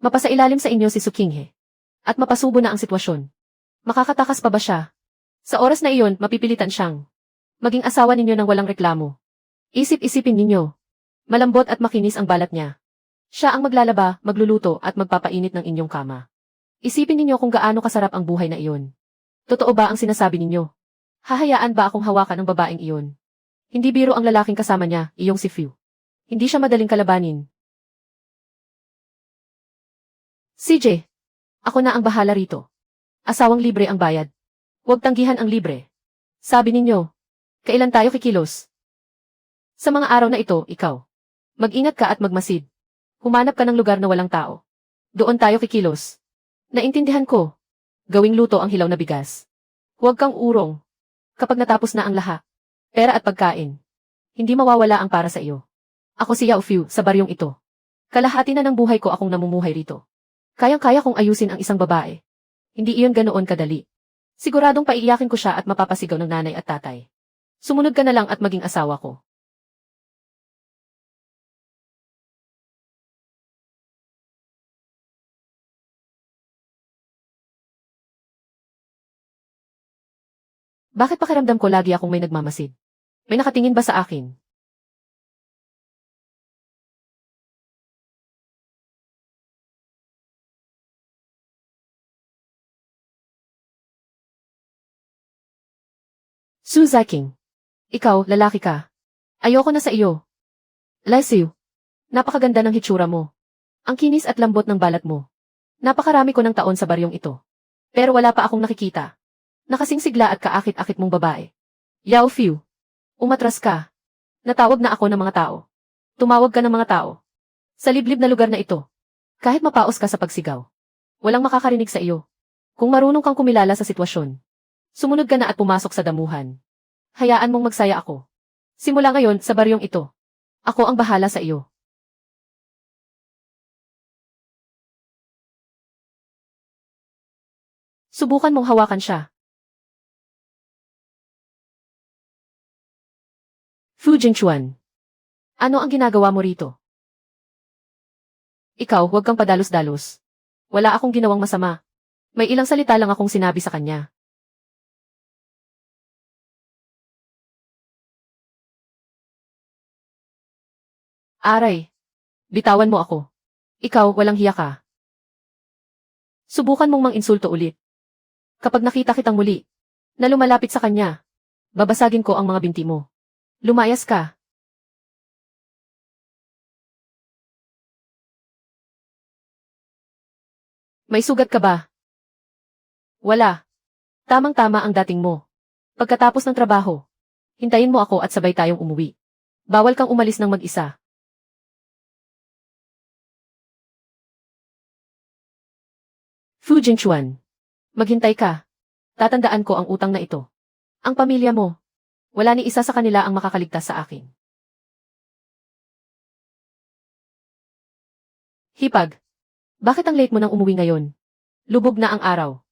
mapasailalim sa inyo si Sukinghe at mapasubo na ang sitwasyon, makakatakas pa ba siya? Sa oras na iyon, mapipilitan siyang maging asawa ninyo ng walang reklamo. Isip-isipin ninyo. Malambot at makinis ang balat niya. Siya ang maglalaba, magluluto at magpapainit ng inyong kama. Isipin ninyo kung gaano kasarap ang buhay na iyon. Totoo ba ang sinasabi ninyo? Hahayaan ba akong hawakan ng babaeng iyon? Hindi biro ang lalaking kasama niya, iyong si Fiu. Hindi siya madaling kalabanin. CJ, ako na ang bahala rito. Asawang libre ang bayad. Huwag tanggihan ang libre. Sabi ninyo, kailan tayo kikilos? Sa mga araw na ito, ikaw. Mag-ingat ka at magmasid. Humanap ka ng lugar na walang tao. Doon tayo kikilos. Naintindihan ko. Gawing luto ang hilaw na bigas. Huwag kang urong. Kapag natapos na ang lahat, pera at pagkain, hindi mawawala ang para sa iyo. Ako si Yao Fiu sa baryong ito. Kalahati na ng buhay ko akong namumuhay rito. Kayang-kaya kong ayusin ang isang babae. Hindi iyon ganoon kadali. Siguradong paiiyakin ko siya at mapapasigaw ng nanay at tatay. Sumunod ka na lang at maging asawa ko. Bakit pakiramdam ko lagi akong may nagmamasid? May nakatingin ba sa akin? Su Zaking. Ikaw, lalaki ka. Ayoko na sa iyo. Lesiu. Napakaganda ng hitsura mo. Ang kinis at lambot ng balat mo. Napakarami ko ng taon sa baryong ito. Pero wala pa akong nakikita. Nakasingsigla at kaakit-akit mong babae. Yao Fiu. Umatras ka. Natawag na ako ng mga tao. Tumawag ka ng mga tao. Sa liblib na lugar na ito. Kahit mapaos ka sa pagsigaw. Walang makakarinig sa iyo. Kung marunong kang kumilala sa sitwasyon. Sumunod ka na at pumasok sa damuhan. Hayaan mong magsaya ako. Simula ngayon sa baryong ito. Ako ang bahala sa iyo. Subukan mong hawakan siya. Fu Jingchuan. Ano ang ginagawa mo rito? Ikaw, huwag kang padalos-dalos. Wala akong ginawang masama. May ilang salita lang akong sinabi sa kanya. Aray, bitawan mo ako. Ikaw, walang hiya ka. Subukan mong mang-insulto ulit. Kapag nakita kitang muli, na lumalapit sa kanya, babasagin ko ang mga binti mo. Lumayas ka. May sugat ka ba? Wala. Tamang-tama ang dating mo. Pagkatapos ng trabaho, hintayin mo ako at sabay tayong umuwi. Bawal kang umalis ng mag-isa. Fu Jingchuan. Maghintay ka. Tatandaan ko ang utang na ito. Ang pamilya mo. Wala ni isa sa kanila ang makakaligtas sa akin. Hipag. Bakit ang late mo nang umuwi ngayon? Lubog na ang araw.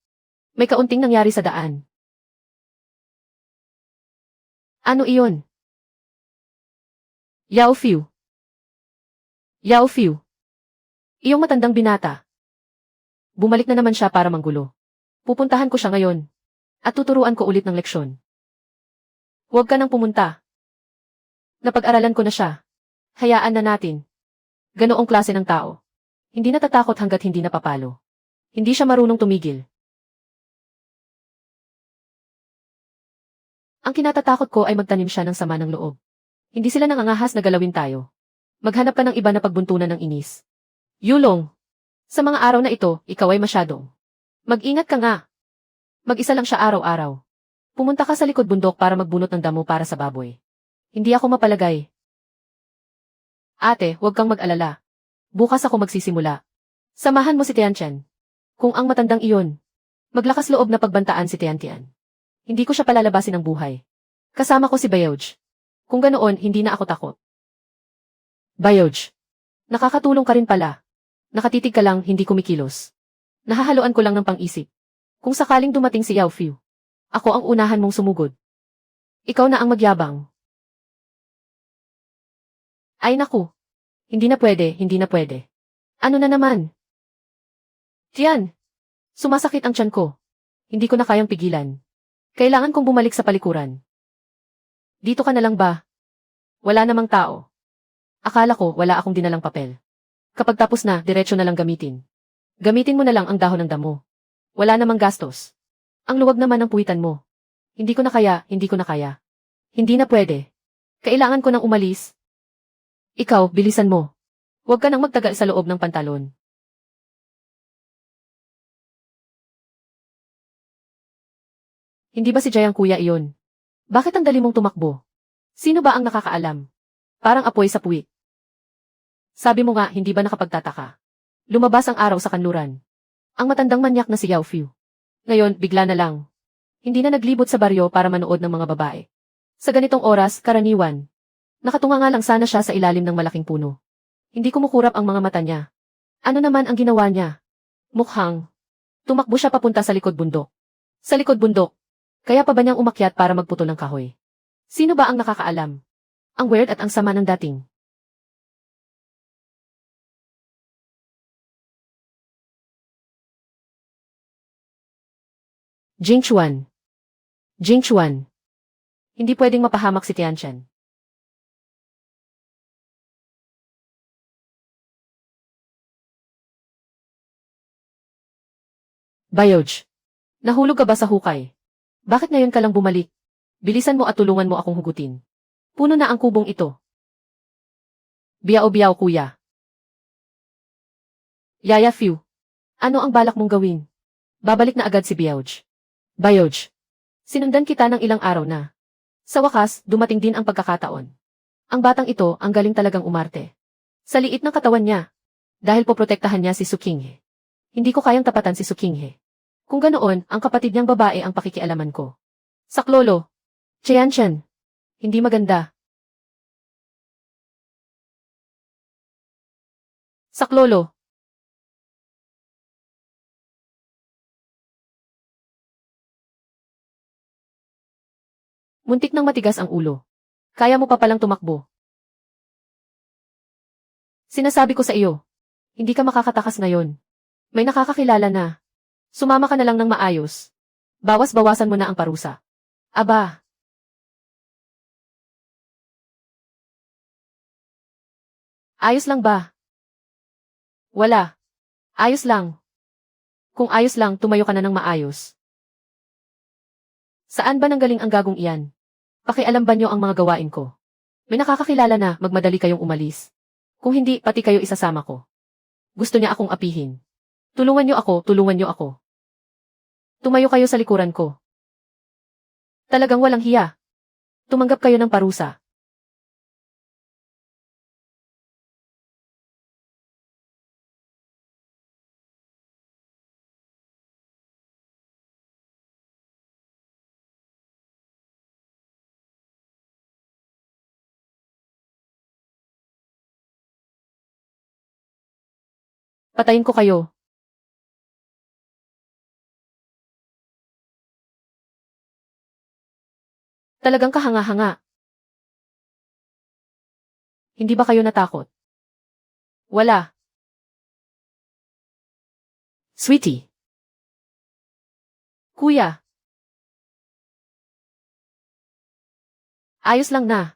May kaunting nangyari sa daan. Ano iyon? Yao Fiu. Yao Fiu. Iyong matandang binata. Bumalik na naman siya para manggulo. Pupuntahan ko siya ngayon. At tuturuan ko ulit ng leksyon. Huwag ka nang pumunta. Napag-aralan ko na siya. Hayaan na natin. Ganoong klase ng tao. Hindi natatakot hanggat hindi napapalo. Hindi siya marunong tumigil. Ang kinatatakot ko ay magtanim siya ng sama ng loob. Hindi sila nangangahas na galawin tayo. Maghanap ka ng iba na pagbuntunan ng inis. Yulong. Sa mga araw na ito, ikaw ay masyadong. Mag-ingat ka nga. Mag-isa lang siya araw-araw. Pumunta ka sa likod bundok para magbunot ng damo para sa baboy. Hindi ako mapalagay. Ate, huwag kang mag-alala. Bukas ako magsisimula. Samahan mo si Tiantian. Kung ang matandang iyon, maglakas loob na pagbantaan si Tiantian. Hindi ko siya palalabasin ng buhay. Kasama ko si Bayoj. Kung ganoon, hindi na ako takot. Bayoj. Nakakatulong ka rin pala. Nakatitig ka lang, hindi kumikilos. Nahahaluan ko lang ng pang-isip. Kung sakaling dumating si Yao Fiu, ako ang unahan mong sumugod. Ikaw na ang magyabang. Ay naku. Hindi na pwede, hindi na pwede. Ano na naman? Tiyan. Sumasakit ang tiyan ko. Hindi ko na kayang pigilan. Kailangan kong bumalik sa palikuran. Dito ka na lang ba? Wala namang tao. Akala ko wala akong dinalang papel. Kapag tapos na, diretso na lang gamitin. Gamitin mo na lang ang dahon ng damo. Wala namang gastos. Ang luwag naman ng puwitan mo. Hindi ko na kaya, hindi ko na kaya. Hindi na pwede. Kailangan ko nang umalis. Ikaw, bilisan mo. Huwag ka nang magtagal sa loob ng pantalon. Hindi ba si Jay ang kuya iyon? Bakit ang dali mong tumakbo? Sino ba ang nakakaalam? Parang apoy sa puwit. Sabi mo nga, hindi ba nakapagtataka? Lumabas ang araw sa kanluran. Ang matandang manyak na si Yao Fiu. Ngayon, bigla na lang. Hindi na naglibot sa baryo para manood ng mga babae. Sa ganitong oras, karaniwan. Nakatunga nga lang sana siya sa ilalim ng malaking puno. Hindi kumukurap ang mga mata niya. Ano naman ang ginawa niya? Mukhang. Tumakbo siya papunta sa likod bundok. Sa likod bundok. Kaya pa ba niyang umakyat para magputol ng kahoy? Sino ba ang nakakaalam? Ang weird at ang sama ng dating. Jingchuan. Jingchuan. Hindi pwedeng mapahamak si Tiantian. Bayoj. Nahulog ka ba sa hukay? Bakit ngayon ka lang bumalik? Bilisan mo at tulungan mo akong hugutin. Puno na ang kubong ito. Biao-biao kuya. Yaya Fiu. Ano ang balak mong gawin? Babalik na agad si Biauj. Bayoj. Sinundan kita ng ilang araw na. Sa wakas, dumating din ang pagkakataon. Ang batang ito ang galing talagang umarte. Sa liit ng katawan niya. Dahil poprotektahan niya si Sukinghe. Hindi ko kayang tapatan si Sukinghe. Kung ganoon, ang kapatid niyang babae ang pakikialaman ko. Saklolo. Tiantian. Hindi maganda. Saklolo. Muntik nang matigas ang ulo. Kaya mo pa palang tumakbo. Sinasabi ko sa iyo, hindi ka makakatakas ngayon. May nakakakilala na. Sumama ka na lang ng maayos. Bawas-bawasan mo na ang parusa. Aba, ayos lang ba? Wala. Ayos lang. Kung ayos lang, tumayo ka na ng maayos. Saan ba nanggaling ang gagong iyan? Pakialam ba niyo ang mga gawain ko? May nakakakilala na, magmadali kayong umalis. Kung hindi, pati kayo isasama ko. Gusto niya akong apihin. Tulungan niyo ako, tulungan niyo ako. Tumayo kayo sa likuran ko. Talagang walang hiya. Tumanggap kayo ng parusa. Patayin ko kayo. Talagang kahanga-hanga. Hindi ba kayo natakot? Wala. Sweetie. Kuya. Ayos lang na.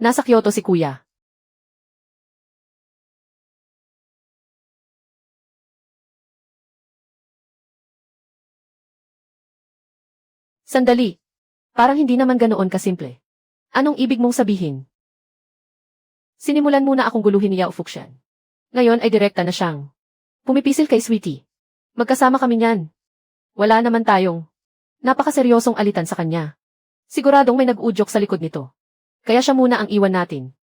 Nasa Kyoto si kuya. Sandali. Parang hindi naman ganoon kasimple. Anong ibig mong sabihin? Sinimulan muna akong guluhin ni Yao Fuxian. Ngayon ay direkta na siyang pumipisil kay Sweetie. Magkasama kami niyan. Wala naman tayong napakaseryosong alitan sa kanya. Siguradong may nag-udyok sa likod nito. Kaya siya muna ang iwan natin.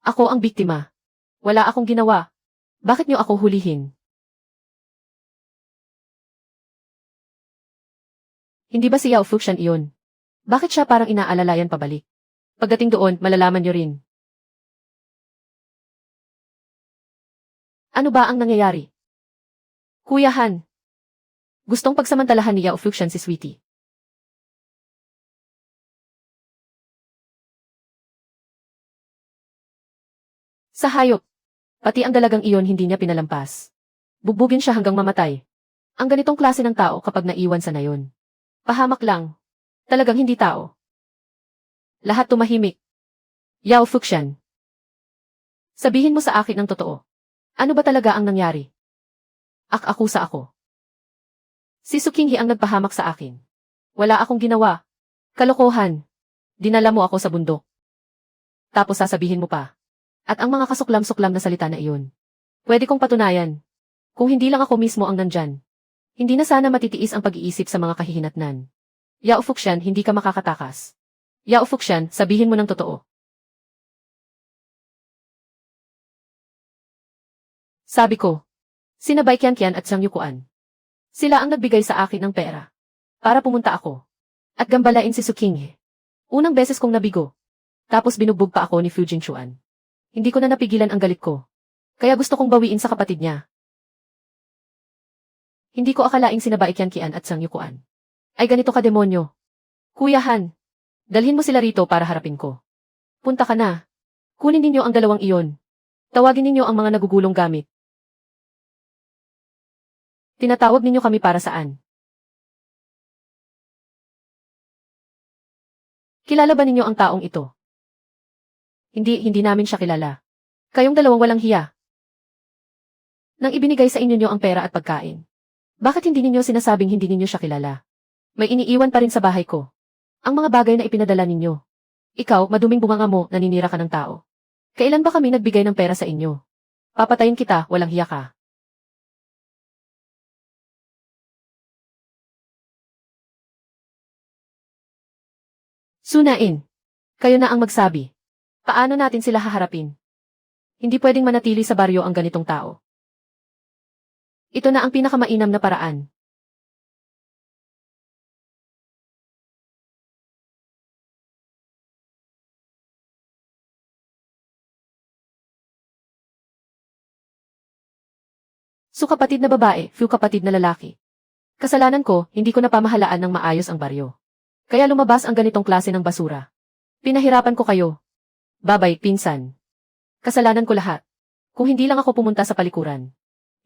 Ako ang biktima. Wala akong ginawa. Bakit niyo ako hulihin? Hindi ba si Yao Fuxian iyon? Bakit siya parang inaalalayan pabalik? Pagdating doon, malalaman niyo rin. Ano ba ang nangyayari? Kuya Han. Gustong pagsamantalahan ni Yao Fuxian si Sweetie. Sa hayop. Pati ang dalagang iyon hindi niya pinalampas. Bugbugin siya hanggang mamatay. Ang ganitong klase ng tao kapag naiwan sa nayon. Pahamak lang. Talagang hindi tao. Lahat tumahimik. Yao Fuxian. Sabihin mo sa akin ang totoo. Ano ba talaga ang nangyari? Akusa ako. Si Su Qinghe ang nagpahamak sa akin. Wala akong ginawa. Kalokohan. Dinala mo ako sa bundok. Tapos sasabihin mo pa. At ang mga kasuklam-suklam na salita na iyon. Pwede kong patunayan. Kung hindi lang ako mismo ang nandyan. Hindi na sana matitiis ang pag-iisip sa mga kahihinatnan. Yao Fuxian, hindi ka makakatakas. Yao Fuxian, sabihin mo ng totoo. Sabi ko. Sina Bai Qianqian at Zhang Yukuan. Sila ang nagbigay sa akin ng pera. Para pumunta ako. At gambalain si Su Qinghe. Unang beses kong nabigo. Tapos binugbog pa ako ni Fu Jingchuan. Hindi ko na napigilan ang galit ko. Kaya gusto kong bawiin sa kapatid niya. Hindi ko akalaing sina Bai Qianqian at Zhang Yukuan. Ay ganito ka demonyo. Kuya Han. Dalhin mo sila rito para harapin ko. Punta ka na. Kunin ninyo ang dalawang iyon. Tawagin ninyo ang mga nagugulong gamit. Tinatawag ninyo kami para saan? Kilala ba ninyo ang taong ito? Hindi namin siya kilala. Kayong dalawang walang hiya. Nang ibinigay sa inyo ang pera at pagkain. Bakit hindi ninyo sinasabing hindi ninyo siya kilala? May iniiwan pa rin sa bahay ko. Ang mga bagay na ipinadala ninyo. Ikaw, maduming bunganga mo, naninira ka ng tao. Kailan ba kami nagbigay ng pera sa inyo? Papatayin kita, walang hiya ka. Sunain. Kayo na ang magsabi. Paano natin sila haharapin? Hindi pwedeng manatili sa baryo ang ganitong tao. Ito na ang pinakamainam na paraan. Su kapatid na babae, Fu kapatid na lalaki. Kasalanan ko, hindi ko napamahalaan ng maayos ang baryo. Kaya lumabas ang ganitong klase ng basura. Pinahirapan ko kayo. Babay, pinsan. Kasalanan ko lahat. Kung hindi lang ako pumunta sa palikuran,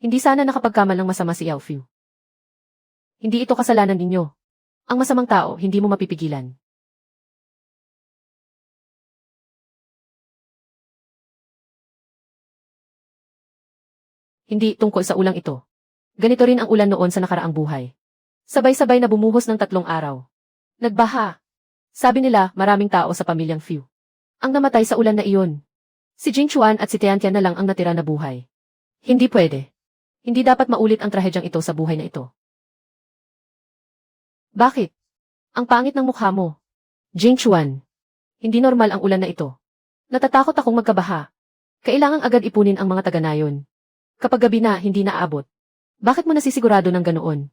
hindi sana nakapagkamal ng masama si Elfie. Hindi ito kasalanan ninyo. Ang masamang tao, hindi mo mapipigilan. Hindi tungkol sa ulang ito. Ganito rin ang ulan noon sa nakaraang buhay. Sabay-sabay na bumuhos ng 3 araw. Nagbaha. Sabi nila, maraming tao sa pamilyang Few ang namatay sa ulan na iyon. Si Jing Chuan at si Tiantian na lang ang natira na buhay. Hindi pwede. Hindi dapat maulit ang trahedyang ito sa buhay na ito. Bakit? Ang pangit ng mukha mo. Jing Chuan. Hindi normal ang ulan na ito. Natatakot akong magkabaha. Kailangang agad ipunin ang mga taga-nayon. Kapag gabi na, hindi naaabot. Bakit mo nasisigurado ng ganoon?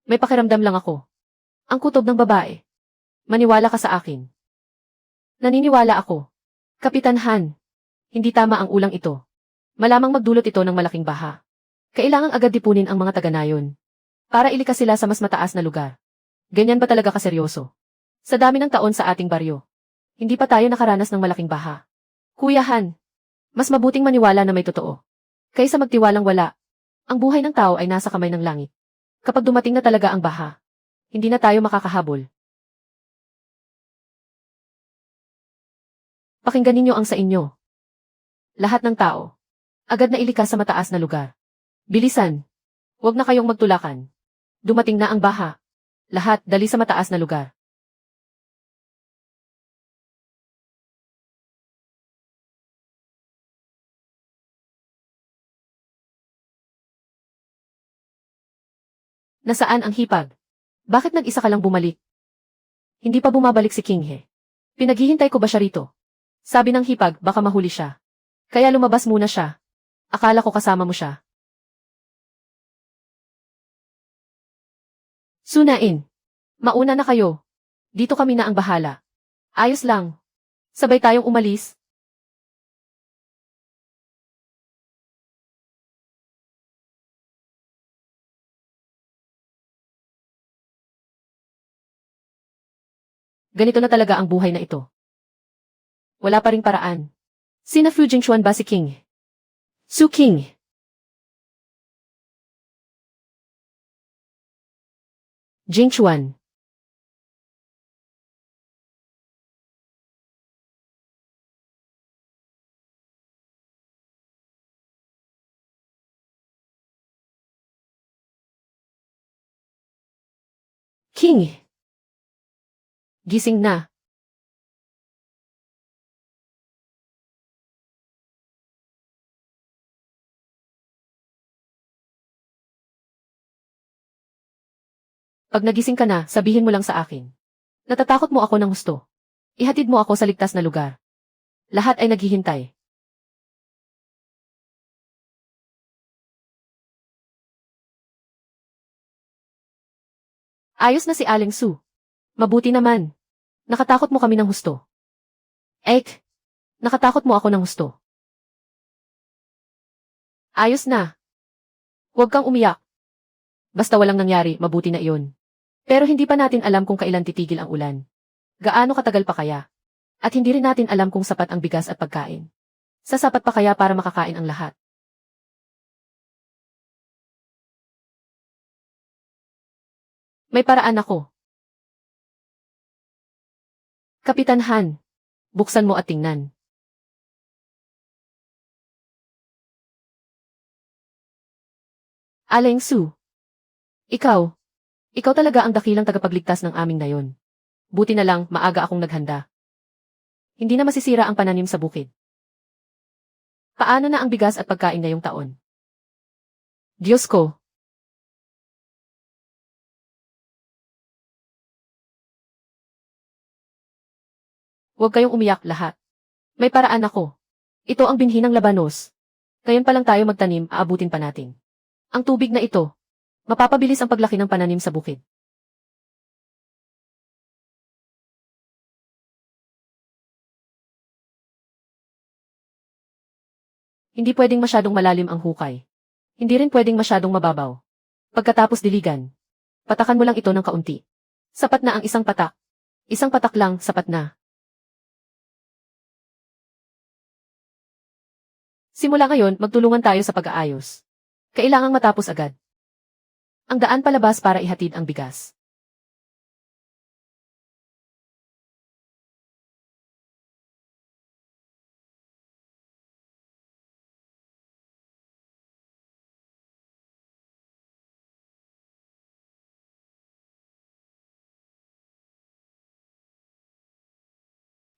May pakiramdam lang ako. Ang kutob ng babae. Maniwala ka sa akin. Naniniwala ako. Kapitan Han. Hindi tama ang ulang ito. Malamang magdulot ito ng malaking baha. Kailangang agad dipunin ang mga taga-nayon. Para ilikas sila sa mas mataas na lugar. Ganyan ba talaga kaseryoso? Sa dami ng taon sa ating baryo. Hindi pa tayo nakaranas ng malaking baha. Kuya Han. Mas mabuting maniwala na may totoo. Kaysa magtiwalang wala. Ang buhay ng tao ay nasa kamay ng langit. Kapag dumating na talaga ang baha, hindi na tayo makakahabol. Pakinggan ninyo ang sa inyo. Lahat ng tao. Agad na ilikas sa mataas na lugar. Bilisan. Huwag na kayong magtulakan. Dumating na ang baha. Lahat dali sa mataas na lugar. Nasaan ang hipag? Bakit nag-isa ka lang bumalik? Hindi pa bumabalik si King He. Pinaghihintay ko ba siya rito? Sabi ng hipag, baka mahuli siya. Kaya lumabas muna siya. Akala ko kasama mo siya. Sunain. Mauna na kayo. Dito kami na ang bahala. Ayos lang. Sabay tayong umalis. Ganito na talaga ang buhay na ito. Wala pa ring paraan. Sina Fu Jingchuan ba si King? Su King. Jingchuan. King. Gising na. Pag nagising ka na, sabihin mo lang sa akin. Natatakot mo ako ng husto. Ihatid mo ako sa ligtas na lugar. Lahat ay naghihintay. Ayos na si Aling Su. Mabuti naman. Nakatakot mo kami ng husto. Ek, nakatakot mo ako ng husto. Ayos na. Huwag kang umiyak. Basta walang nangyari, mabuti na iyon. Pero hindi pa natin alam kung kailan titigil ang ulan. Gaano katagal pa kaya? At hindi rin natin alam kung sapat ang bigas at pagkain. Sasapat pa kaya para makakain ang lahat? May paraan ako. Kapitan Han, buksan mo at tingnan. Aling Su. Ikaw. Ikaw talaga ang dakilang tagapagligtas ng aming nayon. Buti na lang, maaga akong naghanda. Hindi na masisira ang pananim sa bukid. Paano na ang bigas at pagkain ngayong taon? Diyos ko. Huwag kayong umiyak lahat. May paraan ako. Ito ang binhi ng labanos. Ngayon pa lang tayo magtanim, aabutin pa natin. Ang tubig na ito, mapapabilis ang paglaki ng pananim sa bukid. Hindi pwedeng masyadong malalim ang hukay. Hindi rin pwedeng masyadong mababaw. Pagkatapos diligan, patakan mo lang ito ng kaunti. Sapat na ang isang patak. Isang patak lang, sapat na. Simula ngayon, magtulungan tayo sa pag-aayos. Kailangang matapos agad. Ang daan palabas para ihatid ang bigas.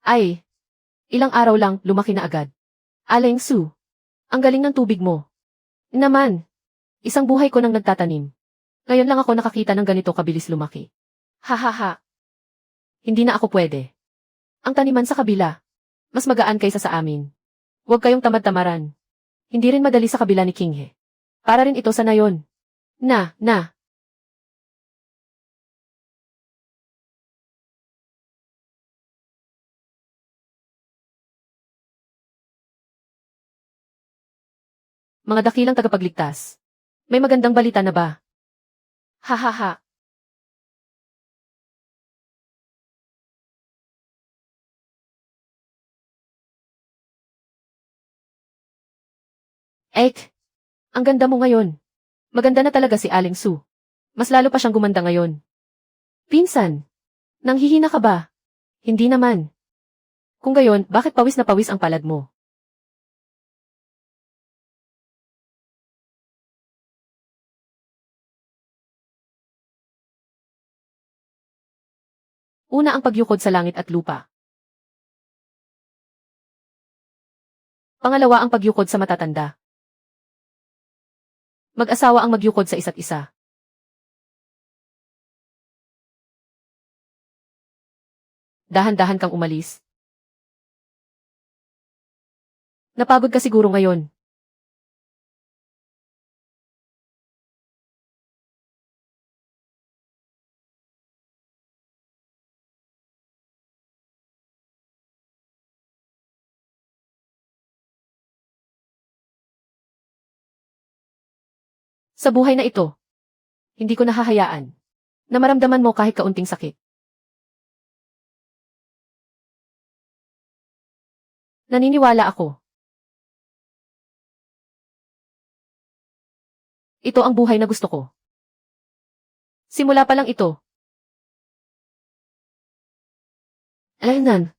Ay, ilang araw lang, lumaki na agad. Aling Su, ang galing ng tubig mo. Naman, isang buhay ko nang nagtatanim. Ngayon lang ako nakakita ng ganito kabilis lumaki. Hahaha. Hindi na ako pwede. Ang taniman sa kabila, mas magaan kaysa sa amin. Huwag kayong tamad-tamaran. Hindi rin madali sa kabila ni Kinghe. Para rin ito sa nayon. Na. Mga dakilang tagapagligtas. May magandang balita na ba? Hahaha. Ek, ang ganda mo ngayon. Maganda na talaga si Aling Su. Mas lalo pa siyang gumanda ngayon. Pinsan, nanghihina ka ba? Hindi naman. Kung gayon, bakit pawis na pawis ang palad mo? Una ang pagyukod sa langit at lupa. Pangalawa ang pagyukod sa matatanda. Mag-asawa ang magyukod sa isa't isa. Dahan-dahan kang umalis. Napagod ka siguro ngayon. Sa buhay na ito, hindi ko nahahayaan na maramdaman mo kahit kaunting sakit. Naniniwala ako. Ito ang buhay na gusto ko. Simula pa lang ito. Alaynan,